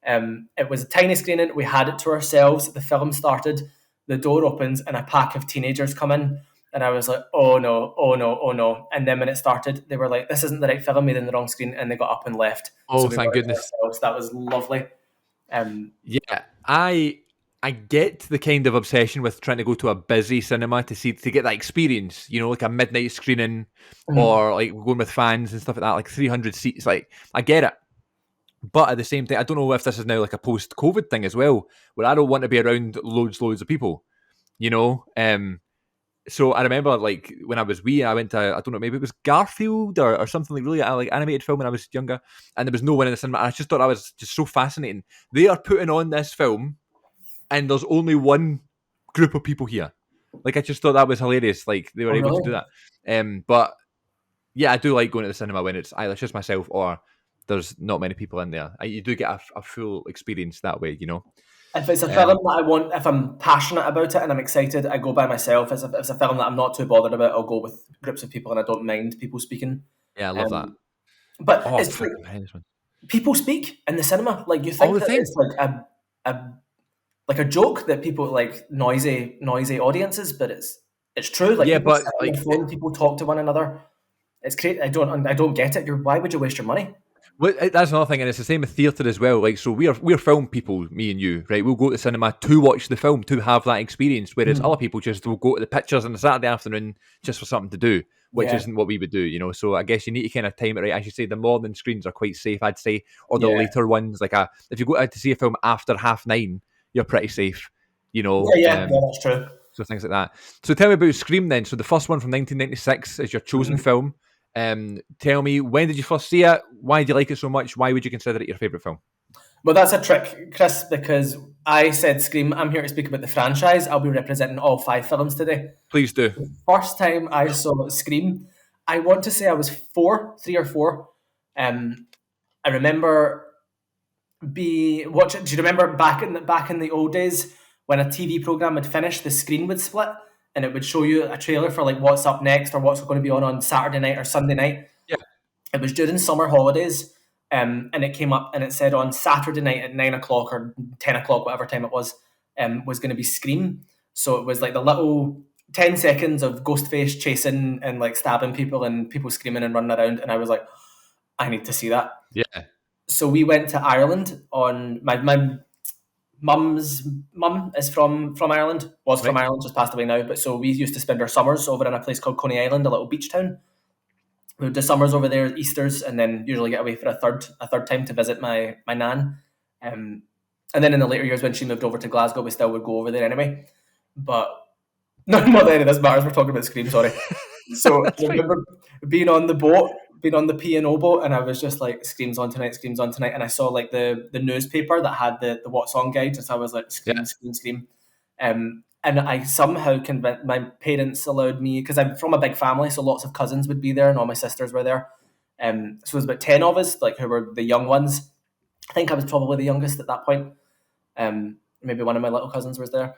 It was a tiny screening. We had it to ourselves. The film started, the door opens, and a pack of teenagers come in. And I was like, oh no, oh no, oh no. And then when it started, they were like, this isn't the right film, made in the wrong screen. And they got up and left. So Oh, we thank were goodness. ourselves. That was lovely. Yeah. I get the kind of obsession with trying to go to a busy cinema to get that experience, like a midnight screening or like going with fans and stuff like that, like 300 seats. Like, I get it. But at the same time, I don't know if this is now like a post-COVID thing as well, where I don't want to be around loads of people, So I remember like when I was wee, I went to, I don't know, maybe it was Garfield or something like really like animated film when I was younger, and there was no one in the cinema. I just thought that was just so fascinating. They are putting on this film, and there's only one group of people here. Like, I just thought that was hilarious. Like, they were able to do that. But yeah, I do like going to the cinema when it's either just myself or there's not many people in there. You do get a full experience that way. If it's a film that I want, if I'm passionate about it and I'm excited, I go by myself. If it's a film that I'm not too bothered about, I'll go with groups of people, and I don't mind people speaking. Yeah, I love that. But Oh, it's like fucking hell, man. people speak in the cinema. Like you All think the that time. it's like a joke that people like noisy audiences, but it's true. Like Yeah, people but sit on their like, phone, people talk to one another. It's great. I don't get it. Why would you waste your money? That's another thing, and it's the same with theatre as well. Like, so we're film people, me and you, right? We'll go to the cinema to watch the film, to have that experience, whereas other people just will go to the pictures on a Saturday afternoon just for something to do, which Yeah, isn't what we would do, you know. So I guess you need to kind of time it right. As you say, the modern screens are quite safe, I'd say, or the yeah, later ones. Like, if you go out to see a film after 9:30, you're pretty safe, you know. yeah. That's true. So things like that. So tell me about Scream then. So the first one from 1996 is your chosen Mhm. film. Tell me, when did you first see it? Why do you like it so much? Why would you consider it your favourite film? Well, that's a trick, Chris, because I said Scream. I'm here to speak about the franchise. I'll be representing all 5 films today. Please do. First time I saw Scream, I want to say I was 3 or 4. I remember be watching. Do you remember back in the old days when a TV program would finish, the screen would split and it would show you a trailer for like what's up next or what's going to be on Saturday night or Sunday night. Yeah. It was during summer holidays, and it came up and it said on Saturday night at 9 o'clock or 10 o'clock, whatever time it was going to be Scream. So it was like the little 10 seconds of Ghostface chasing and like stabbing people and people screaming and running around, and I was like, I need to see that. Yeah. So we went to Ireland on my mum's mum is from Ireland, was from Right. Ireland, just passed away now. But so we used to spend our summers over in a place called Coney Island, a little beach town. We would do summers over there, Easter's, and then usually get away for a third time to visit my nan. Um, and then in the later years when she moved over to Glasgow, we still would go over there anyway. But not that any of this matters. We're talking about Scream, sorry. So That's I fine. remember being on the boat, being on the P&O boat, and I was just like, Scream's on tonight, Scream's on tonight. And I saw like the newspaper that had the What Song Guide, and so I was like, Yeah. Scream, Scream, Scream. And I somehow convinced my parents allowed me, because I'm from a big family, so lots of cousins would be there, and all my sisters were there. So there was about 10 of us, like who were the young ones. I think I was probably the youngest at that point. Maybe one of my little cousins was there.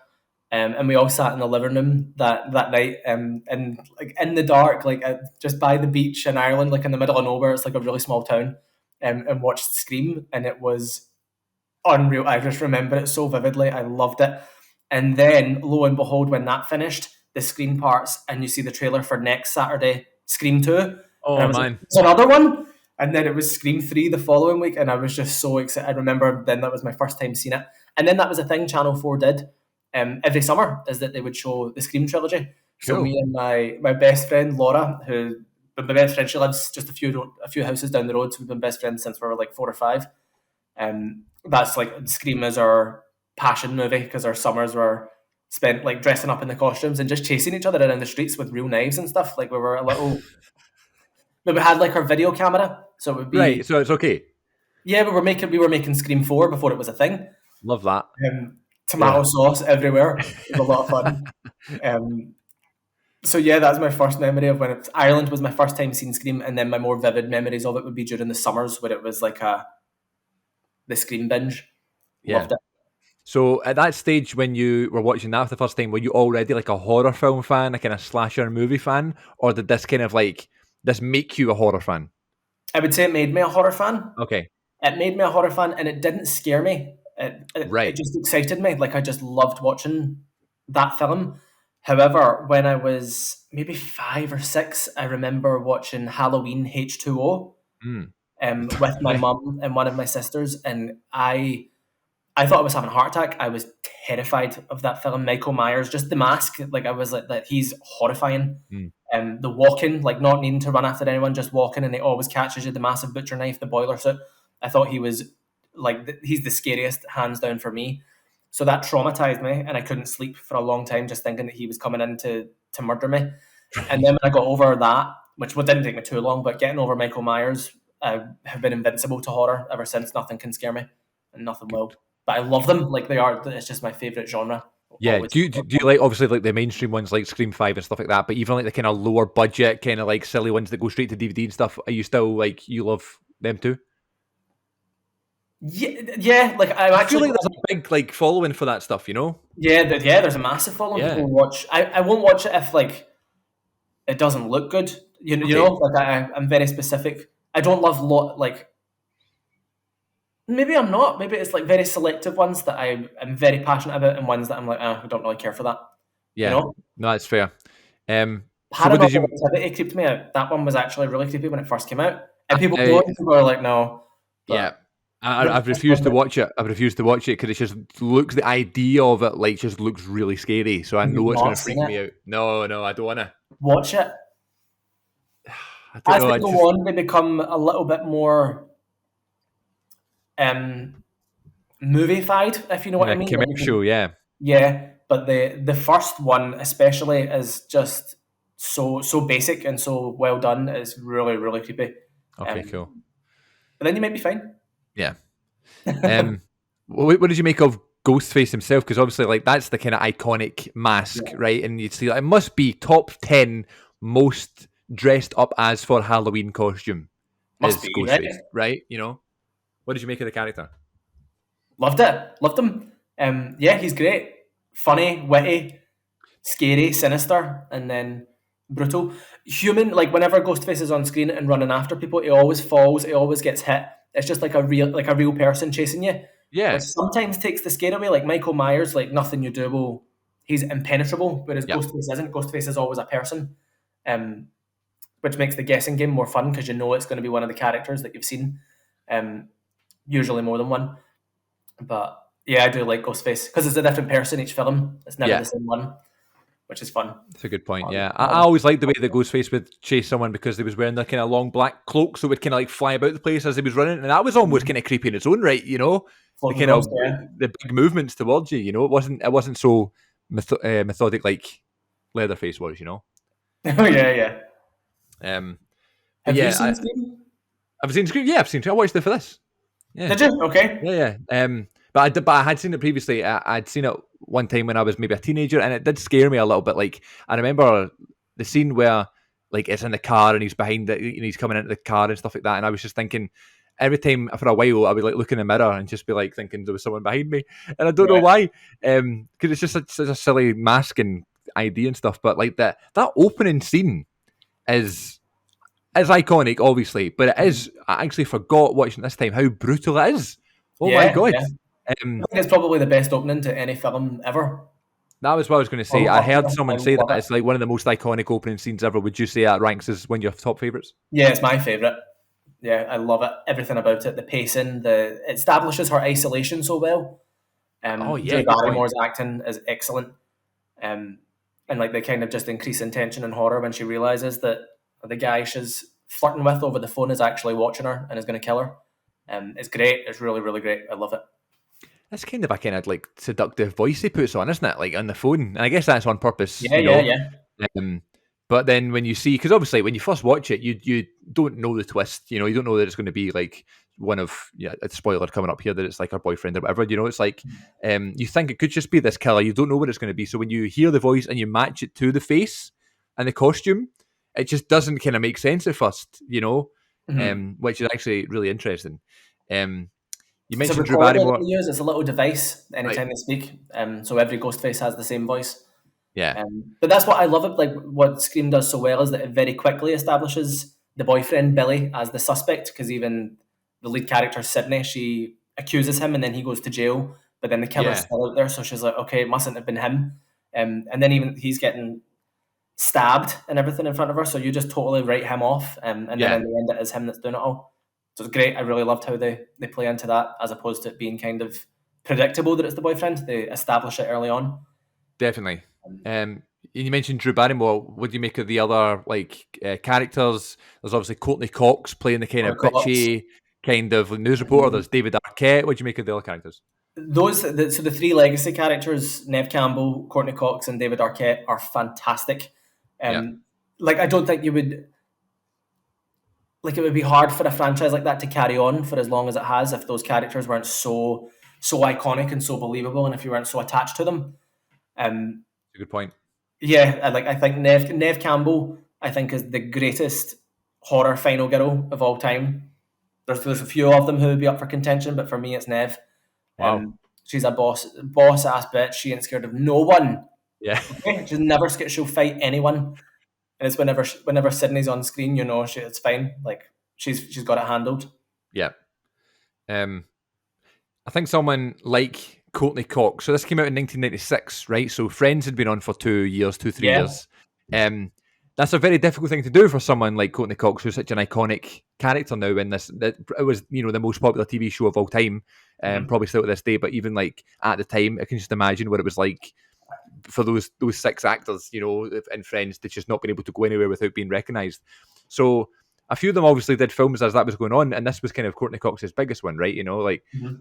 And we all sat in the living room that night, and like in the dark, like just by the beach in Ireland, like in the middle of nowhere. It's like a really small town, and watched Scream, and it was unreal. I just remember it so vividly. I loved it. And then, lo and behold, when that finished, the Scream parts, and you see the trailer for next Saturday, Scream 2, and I Oh was like, man. there's another one. And then it was Scream 3 the following week, and I was just so excited. I remember then that was my first time seeing it. And then that was a thing Channel 4 did every summer, is that they would show the Scream trilogy. So Cool. me and my best friend Laura, who my best friend, she lives just a few houses down the road. So we've been best friends since we were like 4 or 5. That's like Scream is our passion movie, because our summers were spent like dressing up in the costumes and just chasing each other around the streets with real knives and stuff. Like we were a little, but we had like our video camera, so it would be, Right. So it's okay. yeah, we were making Scream 4 before it was a thing. Love that. Tomato Yeah. sauce everywhere. It was a lot of fun. Um, so yeah, that's my first memory of when Ireland was my first time seeing Scream, and then my more vivid memories of it would be during the summers where it was like the Scream binge. Yeah. Loved it. So at that stage when you were watching that for the first time, were you already like a horror film fan, a kind of slasher movie fan, or did this kind of like this make you a horror fan? I would say it made me a horror fan. Okay. It made me a horror fan, and it didn't scare me. It Right. just excited me. Like I just loved watching that film. However, when I was maybe 5 or 6, I remember watching Halloween H2O Mm. with my Right. mum and one of my sisters, and I thought I was having a heart attack. I was terrified of that film. Michael Myers, just the mask. Like I was like that. He's horrifying. Mm. The walking, like not needing to run after anyone, just walking, and he always catches you. The massive butcher knife, the boiler suit. I thought he was like he's the scariest, hands down for me. So that traumatized me, and I couldn't sleep for a long time, just thinking that he was coming in to murder me. And then when I got over that, which didn't take me too long, but getting over Michael Myers, I have been invincible to horror ever since. Nothing can scare me, and nothing will. But I love them. Like they are. It's just my favorite genre. Yeah. Always. Do you like obviously like the mainstream ones like Scream 5 and stuff like that, but even like the kind of lower budget, kind of like silly ones that go straight to DVD and stuff, are you still like you love them too? Yeah, yeah. Like I'm I feel actually. like there's a big like following for that stuff, you know? Yeah, yeah. There's a massive following. Yeah. People watch. I won't watch it if like it doesn't look good. You know, Okay. like I'm very specific. I don't love like maybe I'm not. Maybe it's like very selective ones that I am very passionate about, and ones that I'm like, I don't really care for that. You Yeah, know, no, that's fair. So what did Paranormal you? Activity creeped me out. That one was actually really creepy when it first came out, and people I, don't. People are like, no, yeah, but the I've first refused to one, watch it. I've refused to watch it because it just looks, the idea of it like just looks really scary. So I you've know it's not going to seen freak it. me out. No, no, I don't want to. Watch it. I don't As know. they I go just on, they become a little bit more um movie-fied, if you know what I mean. Like you can, commercial. Yeah. yeah, but the first one especially is just so basic and so well done. It's really really creepy. Okay. Um, Cool. but then you might be fine. Yeah. What did you make of Ghostface himself? Because obviously, like that's the kind of iconic mask, Yeah, right? And you'd see like, it must be top 10 most dressed up as for Halloween costume must is be right. Ghostface, right? What did you make of the character? Loved it. Loved him. Yeah, he's great. Funny, witty, scary, sinister, and then brutal. Human, like whenever Ghostface is on screen and running after people, he always falls, he always gets hit. It's just like a real person chasing you, which Yeah. sometimes takes the scare away. Like Michael Myers, like nothing you do will he's impenetrable, whereas Yeah. Ghostface isn't. Ghostface is always a person. Um, which makes the guessing game more fun because you know it's going to be one of the characters that you've seen. Usually more than one. But yeah, I do like Ghostface because it's a different person each film. It's never Yeah. the same one, which is fun. That's a good point. Um, Yeah, I always liked the way that Ghostface would chase someone because they was wearing the kind of long black cloak, so it would kind of like fly about the place as he was running, and that was almost kind of creepy in its own right. The Floating kind ghost, of yeah. the big movements towards you. It wasn't so methodic like Leatherface was. Oh yeah, yeah. But Have you yeah, seen Scream? I've seen Scream. Yeah, I've seen it. I watched it for this. Yeah. Did you? Okay. Yeah. But I had seen it previously. I'd seen it one time when I was maybe a teenager, and it did scare me a little bit. Like I remember the scene where like it's in the car and he's behind it and he's coming into the car and stuff like that. And I was just thinking every time for a while I would like look in the mirror and just be like thinking there was someone behind me, and I don't know Right. why. Because it's just such a silly mask and idea and stuff. But like that opening scene is iconic, obviously, but it is. I actually forgot watching this time how brutal it is. Oh my Yeah, god! yeah. I Um, think it's probably the best opening to any film ever. that was what I was going to say. Horror I heard culture, someone I say that love it. it's like one of the most iconic opening scenes ever. Would you say that ranks as one of your top favorites? Yeah, it's my favorite. Yeah, I love it. Everything about it. The pacing, it establishes her isolation so well. Oh Drew yeah, good point. Barrymore's acting is excellent. Um, and like the kind of just increase in tension and horror when she realizes that the guy she's flirting with over the phone is actually watching her and is going to kill her. It's great. It's really, really great. I love it. That's kind of a kind of like seductive voice he puts on, isn't it? Like on the phone, and I guess that's on purpose, Yeah, yeah, yeah. Um, but then when you see, because obviously when you first watch it, you don't know the twist. You don't know that it's going to be like one of a spoiler coming up here that it's like her boyfriend or whatever. It's like you think it could just be this killer. You don't know what it's going to be. So when you hear the voice and you match it to the face and the costume, it just doesn't kind of make sense at first. Mhm. Which is actually really interesting. You It's a mentioned Drew recorder that Barrymore, they use. It's a little device right? anytime they speak. So every ghost face has the same voice. Yeah, But that's what I love. Like what Scream does so well is that it very quickly establishes the boyfriend Billy as the suspect because even the lead character Sydney, she accuses him and then he goes to jail. But then the killer's yeah, still out there, so she's like, okay, it mustn't have been him. And then even he's getting stabbed and everything in front of her, so you just totally write him off. And then yeah. in the end, it is him that's doing it all. So it's great. I really loved how they play into that as opposed to it being kind of predictable that it's the boyfriend. They establish it early on. Definitely. Um, You mentioned Drew Barrymore. What do you make of the other characters? There's obviously Courtney Cox playing the kind of Cox. bitchy kind of news reporter. There's David Arquette. What do you make of the other characters? So the three legacy characters, Nev Campbell, Courtney Cox, and David Arquette, are fantastic. Yeah, Like I don't think you would like it would be hard for a franchise like that to carry on for as long as it has if those characters weren't so iconic and so believable, and if you weren't so attached to them. Um, it's a good point. yeah, I think Nev Campbell I think is the greatest horror final girl of all time. There's a few of them who would be up for contention, but for me it's Nev. Wow. She's a boss ass bitch. She ain't scared of no one. Yeah. Okay? She's never scared. She'll fight anyone. And it's whenever Sydney's on screen, it's fine. Like she's got it handled. Yeah. I think someone like Courtney Cox. So this came out in 1996, right? So Friends had been on for 3 Yeah. years. That's a very difficult thing to do for someone like Courtney Cox, who's such an iconic character now. In this, it was the most popular TV show of all time, probably still to this day. But even like at the time, I can just imagine what it was like for those 6 actors, in Friends, to just not being able to go anywhere without being recognised. So a few of them obviously did films as that was going on, and this was kind of Courtney Cox's biggest one, right?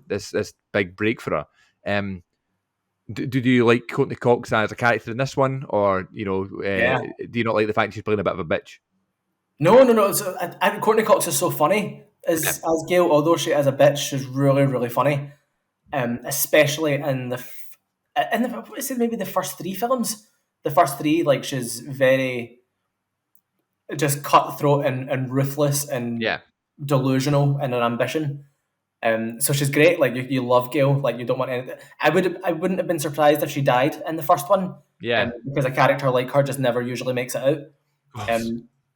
This big break for her. Do you like Courtney Cox as a character in this one, or do you not like the fact she's playing a bit of a bitch? No. So, Courtney Cox is so funny as Gail. Although she is a bitch, she's really, really funny. Especially in maybe the first 3 films. The first 3, like, she's very just cutthroat and ruthless and delusional in her ambition. So she's great. Like, you love Gail. Like, you don't want anything. I wouldn't have been surprised if she died in the first one. Yeah. Because a character like her just never usually makes it out.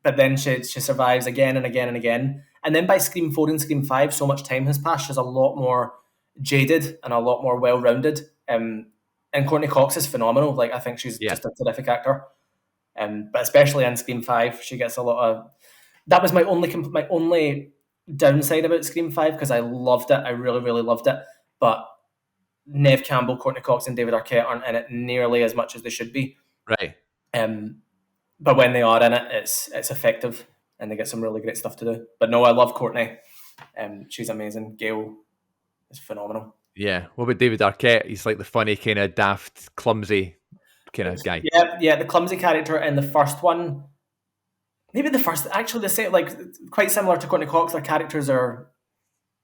But then she survives again and again and again. And then by Scream 4 and Scream 5, so much time has passed. She's a lot more jaded and a lot more well-rounded. And Courtney Cox is phenomenal. Like, I think she's just a terrific actor. But especially in Scream 5, she gets a lot of... That was my only downside about Scream 5, because I loved it. I really, really loved it. But Neve Campbell, Courtney Cox, and David Arquette aren't in it nearly as much as they should be. Right. But when they are in it, it's effective, and they get some really great stuff to do. But no, I love Courtney. She's amazing. Gail is phenomenal. Yeah. What about David Arquette? He's like the funny, kind of daft, clumsy kind of guy. Yeah, the clumsy character in the first one. Maybe the first, actually, the same, like, quite similar to Courtney Cox. Their characters are...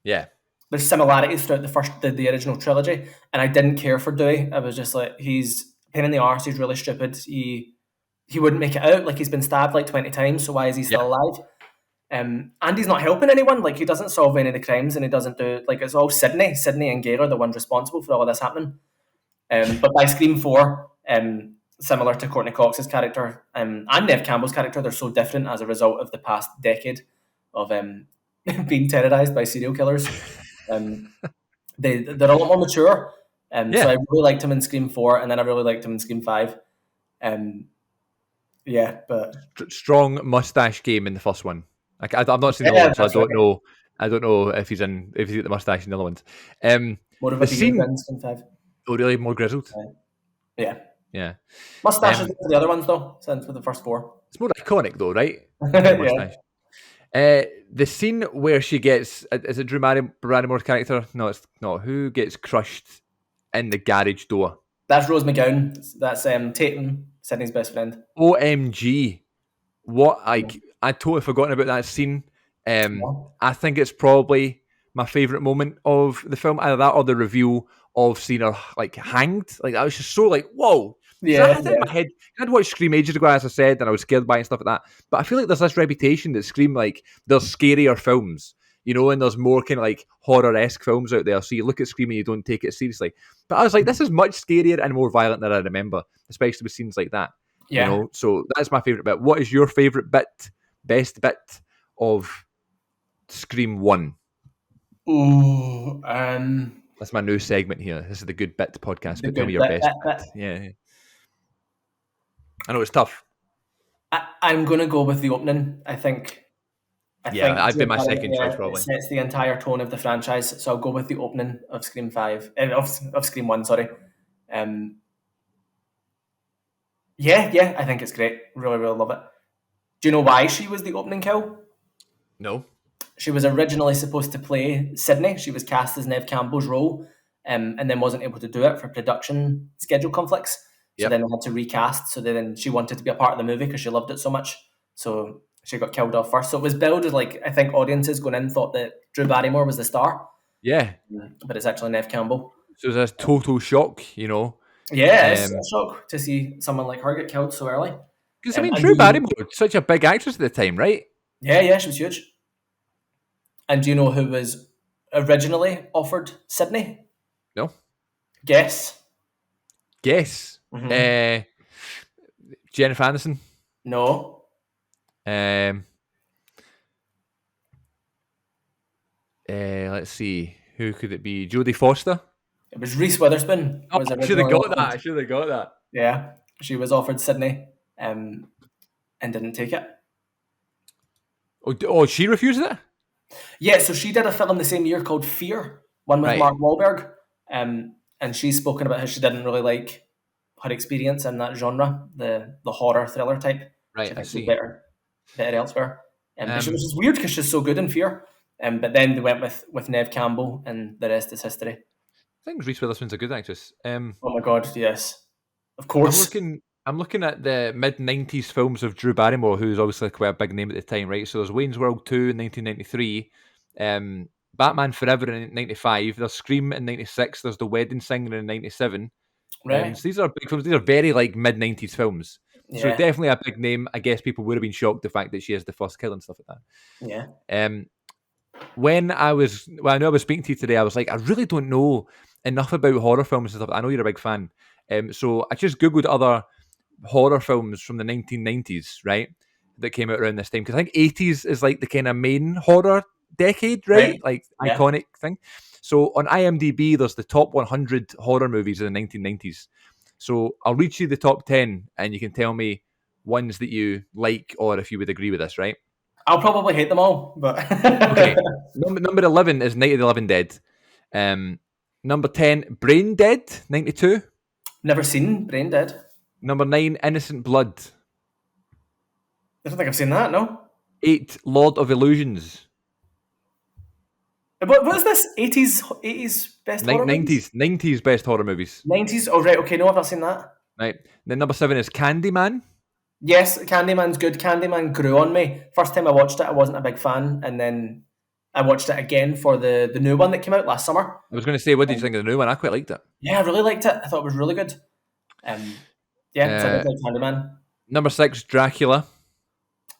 Yeah. There's similarities throughout the original trilogy, and I didn't care for Dewey. I was just like, he's a pain in the arse, he's really stupid, he wouldn't make it out, like, he's been stabbed like 20 times, so why is he still alive? And he's not helping anyone, like, he doesn't solve any of the crimes, and he doesn't do, like, it's all Sydney and Gare are the ones responsible for all of this happening. But by Scream 4, similar to Courtney Cox's character and Neve Campbell's character, they're so different as a result of the past decade of being terrorised by serial killers. They're a lot more mature. So I really liked him in Scream 4, and then I really liked him in Scream 5. But strong mustache game in the first one. I've not seen the other one, so I don't know. I don't know if he's got the mustache in the other ones. More of a scene in Scream 5. Oh, really? More grizzled? Yeah. Mustaches for the other ones, though, since for the first 4. It's more iconic, though, right? Mustache. The scene where she gets... Is it Drew Barrymore's character? No, it's not. Who gets crushed in the garage door? That's Rose McGowan. That's Tatum, Sydney's best friend. OMG. What? I'd totally forgotten about that scene. I think it's probably my favourite moment of the film. Either that or the reveal of seeing her, like, hanged. Like, I was just so like, whoa. I had it in my head. I'd watched Scream ages ago, as I said, and I was scared by it and stuff like that. But I feel like there's this reputation that Scream, like, there's scarier films, and there's more kind of like horror-esque films out there. So you look at Scream and you don't take it seriously. But I was like, this is much scarier and more violent than I remember, especially with scenes like that. Yeah. So that's my favourite bit. What is your favourite best bit of Scream 1? Ooh, that's my new segment here. This is the Good Bit podcast. But tell me your best bit. Yeah. I know it's tough. I'm going to go with the opening. I think I've been my second choice probably. It sets the entire tone of the franchise, so I'll go with the opening of Scream 5, of Scream 1. Sorry. I think it's great. Really, really love it. Do you know why she was the opening kill? No. She was originally supposed to play Sydney. She was cast as Neve Campbell's role, and then wasn't able to do it for production schedule conflicts. So then they had to recast. So then she wanted to be a part of the movie because she loved it so much. So she got killed off first. So it was billed as, like, I think audiences going in thought that Drew Barrymore was the star. Yeah. But it's actually Neve Campbell. So it was a total shock, Yeah, it's a shock to see someone like her get killed so early. Because, Drew Barrymore was such a big actress at the time, right? Yeah, she was huge. And do you know who was originally offered Sydney? No. Guess. Mm-hmm. Jennifer Aniston? No. Let's see. Who could it be? Jodie Foster? It was Reese Witherspoon Oh, was I should have originally got that. offered. I should have got that. Yeah, she was offered Sydney, and didn't take it. Oh, she refused it? Yeah, so she did a film the same year called Fear, one with Right. Mark Wahlberg, and she's spoken about how she didn't really like her experience in that genre, the horror thriller type. Right, She I thinks was see. better elsewhere. But she was Um, just weird because she's so good in Fear. But then they went with Neve Campbell, and the rest is history. I think Reese Witherspoon's a good actress. Oh my god, yes, of I'm course. looking. I'm looking at the mid-90s films of Drew Barrymore, who's obviously quite a big name at the time, right? So there's Wayne's World 2 in 1993, Batman Forever in 95, there's Scream in 96, there's The Wedding Singer in 97. Right? So these are big films. These are very like mid-90s films. So Yeah, definitely a big name. I guess people would have been shocked the fact that she has the first kill and stuff like yeah. that. When I know I was speaking to you today, I was like, I really don't know enough about horror films and stuff. I know you're a big fan. So I just Googled other horror films from the 1990s, right? That came out around this time. Because I think 80s is like the kind of main horror decade, Right. right? Like Yeah. iconic thing. So on IMDb, there's the top 100 horror movies in the 1990s. So I'll read you the top 10 and you can tell me ones that you like or if you would agree with this, right? I'll probably hate them all, but Okay. Number 11 is Night of the Living Dead. Number 10, Brain Dead, 92. never seen Brain Dead. Number 9, Innocent Blood. I don't think I've seen that. No. 8, Lord of Illusions. What is this? 80s best horror movies? 90s best horror movies. 90s. Oh right, okay. No, I've not seen that. Right. Then number 7 is Candyman. Yes, Candyman's good. Candyman grew on me. First time I watched it, I wasn't a big fan, and then I watched it again for the new one that came out last summer. I was going to say, what did you think of the new one? I quite liked it. Yeah, I really liked it. I thought it was really good. Yeah, so I Uh, did like Candyman. Number 6, Dracula.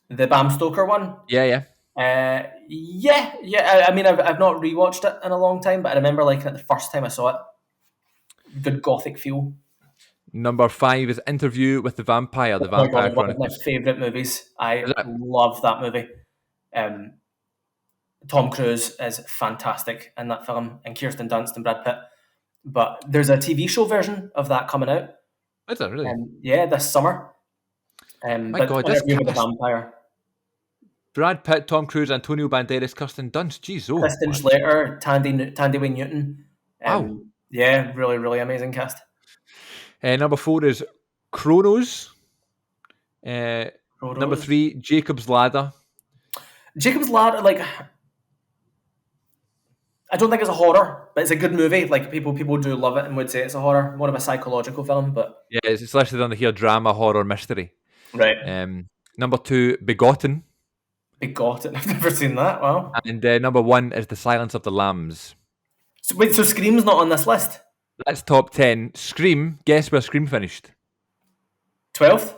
The Bram Stoker one. Yeah. Yeah. I mean, I've not rewatched it in a long time, but I remember liking it the first time I saw it. Good gothic feel. Number 5 is Interview with the Vampire, the Oh my Vampire god, one of my Chronicles. favourite movies. I Is it? love that movie. Um, Tom Cruise is fantastic in that film, and Kirsten Dunst and Brad Pitt. But there's a TV show version of that coming out. Is it really? Yeah, this summer. My But God, this Interview with the cast. Vampire. Brad Pitt, Tom Cruise, Antonio Banderas, Kirsten Dunst. Jeez, oh. Kristen What? Slater, Tandy Wayne Newton. Wow. Yeah, really, really amazing cast. Number 4 is Chronos. Number Photos. 3, Jacob's Ladder. Jacob's Ladder, like, I don't think it's a horror, but it's a good movie. Like people do love it and would say it's a horror, more of a psychological film. But Yeah, it's listed under here, drama, horror, mystery. right, Number 2, Begotten. Begotten. I've never seen that. Wow. And number 1 is The Silence of the Lambs. So, wait, so Scream's not on this list? That's top 10. Scream, guess where Scream finished? 12th?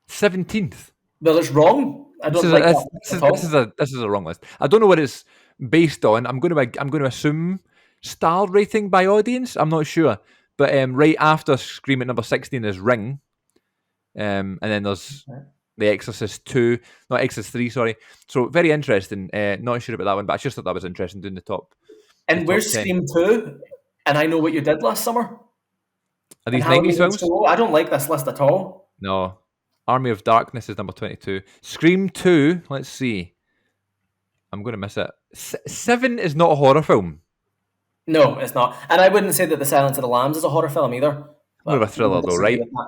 17th. Well, it's wrong. I don't like that This is a wrong list. I don't know what it's based on. I'm going to assume star rating by audience. I'm not sure, but right after Scream at number 16 is Ring, and then there's The Exorcist 2, not Exorcist 3. Sorry. So very interesting. Not sure about that one, but I just thought that was interesting doing the top. And where's 10. Scream 2? And I Know What You Did Last Summer? Are these And How 90s Many films? Weeks to Go? I don't like this list at all. No. Army of Darkness is number 22. Scream 2, let's see. I'm going to miss it. 7 is not a horror film. No, it's not. And I wouldn't say that The Silence of the Lambs is a horror film either. More of a thriller though, right? With that.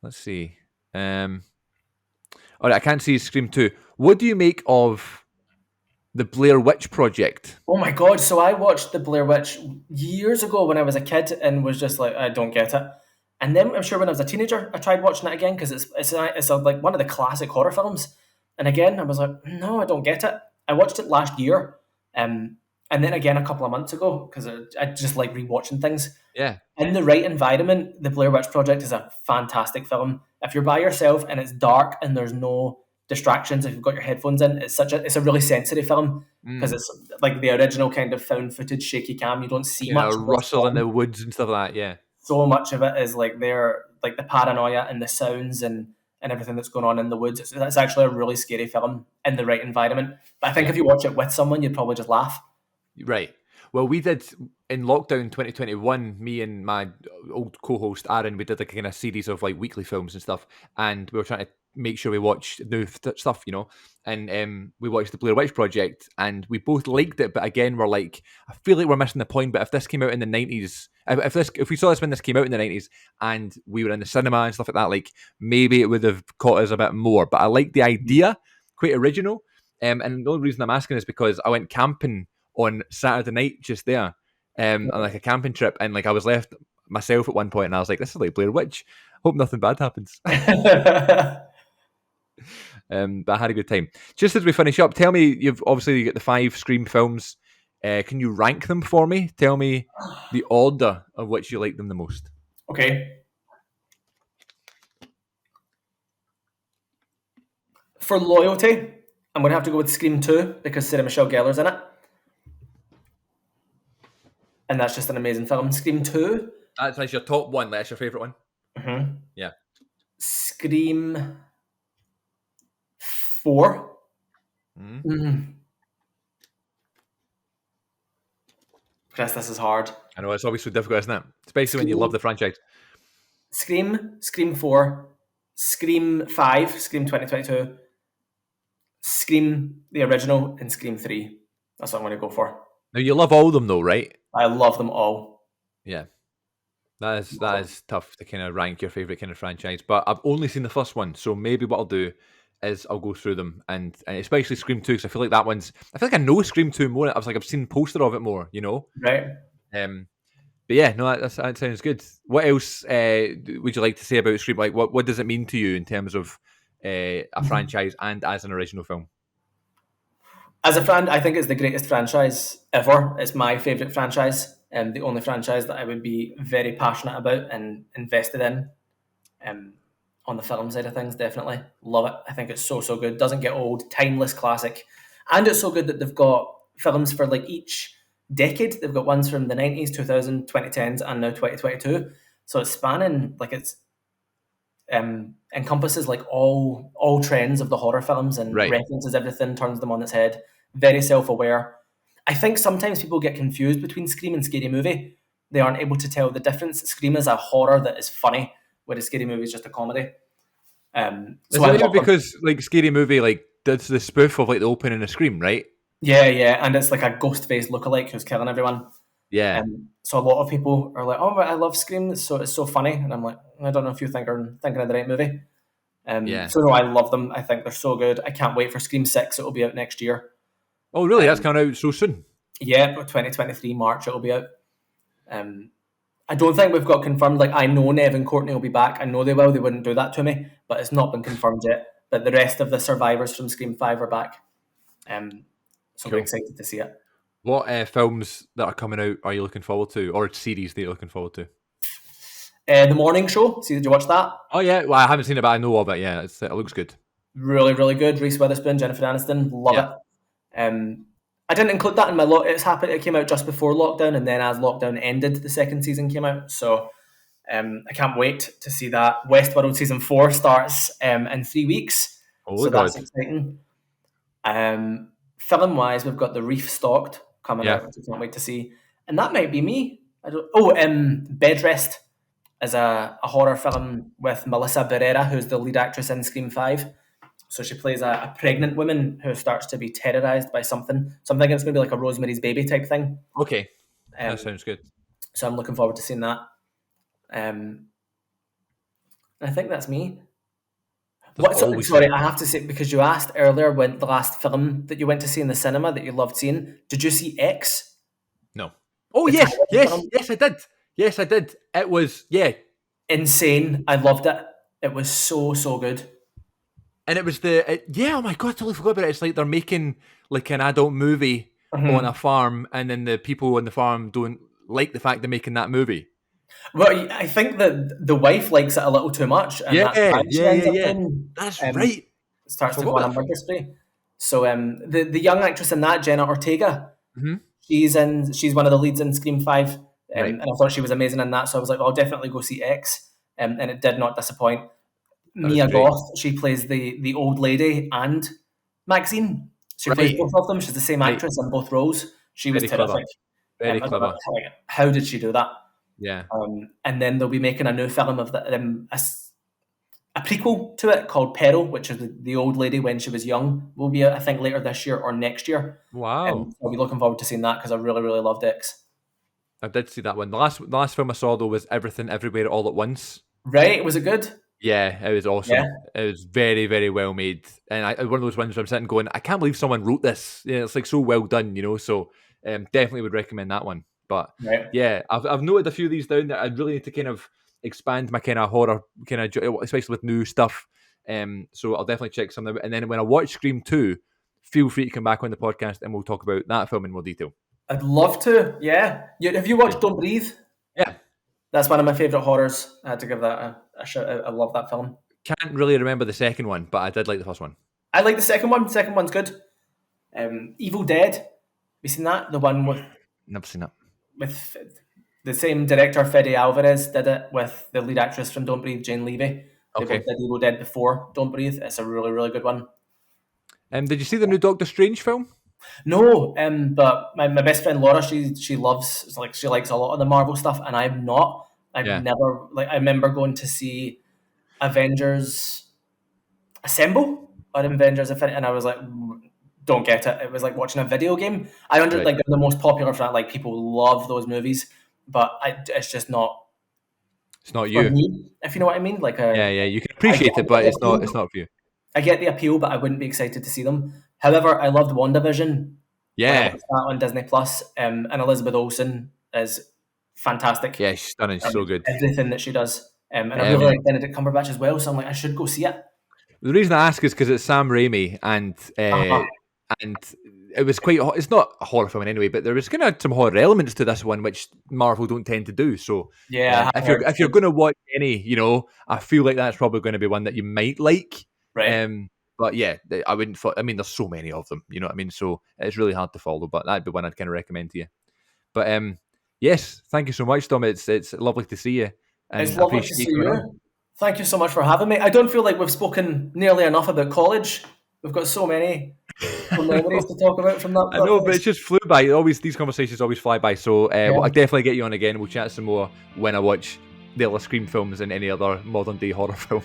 Let's see. All right, I can't see Scream 2. What do you make of the Blair Witch Project? Oh my god! So I watched the Blair Witch years ago when I was a kid and was just like, I don't get it. And then I'm sure when I was a teenager, I tried watching it again because it's like one of the classic horror films. And again, I was like, no, I don't get it. I watched it last year, and then again a couple of months ago because I just like rewatching things. Yeah. In the right environment, the Blair Witch Project is a fantastic film. If you're by yourself and it's dark and there's no distractions, if you've got your headphones in, it's a really sensitive film because it's like the original kind of found footage shaky cam. You don't see much Rustle in the woods and stuff like that. Yeah. So much of it is like the paranoia and the sounds and and everything that's going on in the woods. It's actually a really scary film in the right environment. But I think if you watch it with someone, you'd probably just laugh. Right. Well, we did in lockdown 2021. Me and my old co-host Aaron, we did like a kind of series of like weekly films and stuff, and we were trying to make sure we watched new stuff, you know. And we watched the Blair Witch Project, and we both liked it. But again, we're like, I feel like we're missing the point. But if this came out in the 90s, if we saw this when this came out in the 90s, and we were in the cinema and stuff like that, like maybe it would have caught us a bit more. But I like the idea, quite original. And the only reason I'm asking is because I went camping on Saturday night just there, on like a camping trip, and like I was left myself at one point, and I was like, "This is like Blair Witch. Hope nothing bad happens." But I had a good time. Just as we finish up, tell me, you've obviously got the 5 Scream films. Can you rank them for me? Tell me the order of which you like them the most. Okay. For loyalty, I'm going to have to go with Scream 2 because Sarah Michelle Gellar's in it. And that's just an amazing film. Scream 2. That's your top one. That's your favourite one? Mm-hmm. Yeah. Scream 4. Chris, this is hard. I know, it's always so difficult, isn't it? Especially when you love the franchise. Scream 4, Scream 5, Scream 2022, Scream the original, and Scream 3. That's what I'm going to go for. Now, you love all of them though, right? I love them all. Yeah. That is tough to kind of rank your favourite kind of franchise. But I've only seen the first one, so maybe what I'll do is I'll go through them, and especially Scream 2, because I feel like I feel like I know Scream 2 more. I was like, I've seen poster of it more, you know? Right. But yeah, no, that sounds good. What else would you like to say about Scream? Like, what does it mean to you in terms of a franchise and as an original film? As a fan, I think it's the greatest franchise ever. It's my favourite franchise, and the only franchise that I would be very passionate about and invested in. On the film side of things, definitely. Love it. I think it's so good. Doesn't get old. Timeless classic. And it's so good that they've got films for like each decade. They've got ones from the 90s, 2000, 2010s, and now 2022. So it's spanning, like it's encompasses like all trends of the horror films and references everything, turns them on its head. Very self-aware. I think sometimes people get confused between Scream and Scary Movie. They aren't able to tell the difference. Scream is a horror that is funny, whereas Scary Movie is just a comedy. So is it because like Scary Movie like does the spoof of like the opening of Scream, right? Yeah, and it's like a ghost face lookalike who's killing everyone. Yeah. So a lot of people are like, "Oh, but I love Scream. It's so funny," and I'm like, I don't know if you're thinking of the right movie. So no, I love them. I think they're so good. I can't wait for Scream 6. It'll be out next year. Oh, really? That's coming out so soon? Yeah, 2023 March it'll be out. I don't think we've got confirmed. Like, I know Nev and Courtney will be back. I know they will. They wouldn't do that to me, but it's not been confirmed yet. But the rest of the survivors from Scream 5 are back. So we're excited to see it. What films that are coming out are you looking forward to, or series that you're looking forward to? The Morning Show. Did you watch that? Oh yeah, well I haven't seen it, but I know of it. Yeah, it looks good. Really, really good. Reese Witherspoon, Jennifer Aniston, love it. I didn't include that in my It came out just before lockdown, and then as lockdown ended, the second season came out. So I can't wait to see that. Westworld season 4 starts in 3 weeks. So that's exciting. Film-wise, we've got The Reef Stalked coming out, which I can't wait to see. And that might be me. Bed Rest is a horror film with Melissa Barrera, who's the lead actress in Scream 5. So she plays a pregnant woman who starts to be terrorised by something. So I'm thinking it's going to be like a Rosemary's Baby type thing. Okay, that sounds good. So I'm looking forward to seeing that. I think that's me. Sorry, I have to say, because you asked earlier when the last film that you went to see in the cinema that you loved seeing, did you see X? No. Oh, yes, I did. Yes, I did. It was, insane. I loved it. It was so good. And it was oh my God, I totally forgot about it. It's like they're making like an adult movie on a farm, and then the people on the farm don't like the fact they're making that movie. Well, I think that the wife likes it a little too much. And That's right. Starts to go on a murder spree. So the young actress in that, Jenna Ortega, she's one of the leads in Scream 5. And I thought she was amazing in that. So I was like, I'll definitely go see X. And it did not disappoint. Mia Goth. She plays the old lady and Maxine. She plays both of them. She's the same actress in both roles. She was terrific. Very clever. How did she do that? Yeah. And then they'll be making a new film of a prequel to it called Peril, which is the old lady when she was young. Will be, I think, later this year or next year. Wow. I'll be looking forward to seeing that because I really, really loved X. I did see that one. The last film I saw, though, was Everything Everywhere All at Once. Right? Was it good? Yeah, it was awesome. Yeah. It was very, very well made. And one of those ones where I'm sitting going, I can't believe someone wrote this. Yeah, it's like so well done, so definitely would recommend that one. But yeah, I've noted a few of these down that I really need to kind of expand my kind of horror, especially with new stuff. So I'll definitely check some of them. And then when I watch Scream 2, feel free to come back on the podcast and we'll talk about that film in more detail. I'd love to, yeah. Have you watched Don't Breathe? Yeah. That's one of my favourite horrors. I had to give that a shout out. I love that film. Can't really remember the second one, but I did like the first one. I like the second one. The second one's good. Evil Dead. Have you seen that? The one with... Never seen that. With the same director, Fede Alvarez, did it with the lead actress from Don't Breathe, Jane Levy. They both did Evil Dead before Don't Breathe. It's a really, really good one. Did you see the new Doctor Strange film? No, but my best friend Laura, she loves, she likes a lot of the Marvel stuff, and I'm not. I've never, I remember going to see Avengers Assemble or Avengers Infinity, and I was like, don't get it. It was like watching a video game. I understand they're the most popular for that. Like, people love those movies, but it's just not. It's not you, me, if you know what I mean. Like, you can appreciate it, but it's not for you. I get the appeal, but I wouldn't be excited to see them. However, I loved WandaVision. Yeah, that on Disney Plus, and Elizabeth Olsen is fantastic. Yeah, she's done it. So good. Everything that she does, and I really like Benedict Cumberbatch as well. So I'm like, I should go see it. The reason I ask is because it's Sam Raimi, and it was quite. It's not a horror film in any way, but there was kind of some horror elements to this one, which Marvel don't tend to do. So if you're going to watch any, I feel like that's probably going to be one that you might like. Right. But yeah, I wouldn't. I mean, there's so many of them. You know what I mean? So it's really hard to follow. But that'd be one I'd kind of recommend to you. But yes, thank you so much, Dom. It's lovely to see you. And it's lovely to see you. Thank you so much for having me. I don't feel like we've spoken nearly enough about college. We've got so many memories to talk about from that. I know, but it just flew by. These conversations always fly by. So I'll definitely get you on again. We'll chat some more when I watch the other Scream films and any other modern day horror film.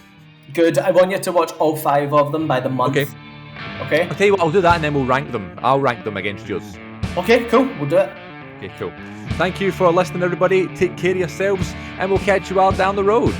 Good. I want you to watch all 5 of them by the month. Okay. I'll tell you what, I'll do that and then we'll rank them. I'll rank them against yours. Okay, cool. We'll do it. Okay, cool. Thank you for listening, everybody. Take care of yourselves and we'll catch you all down the road.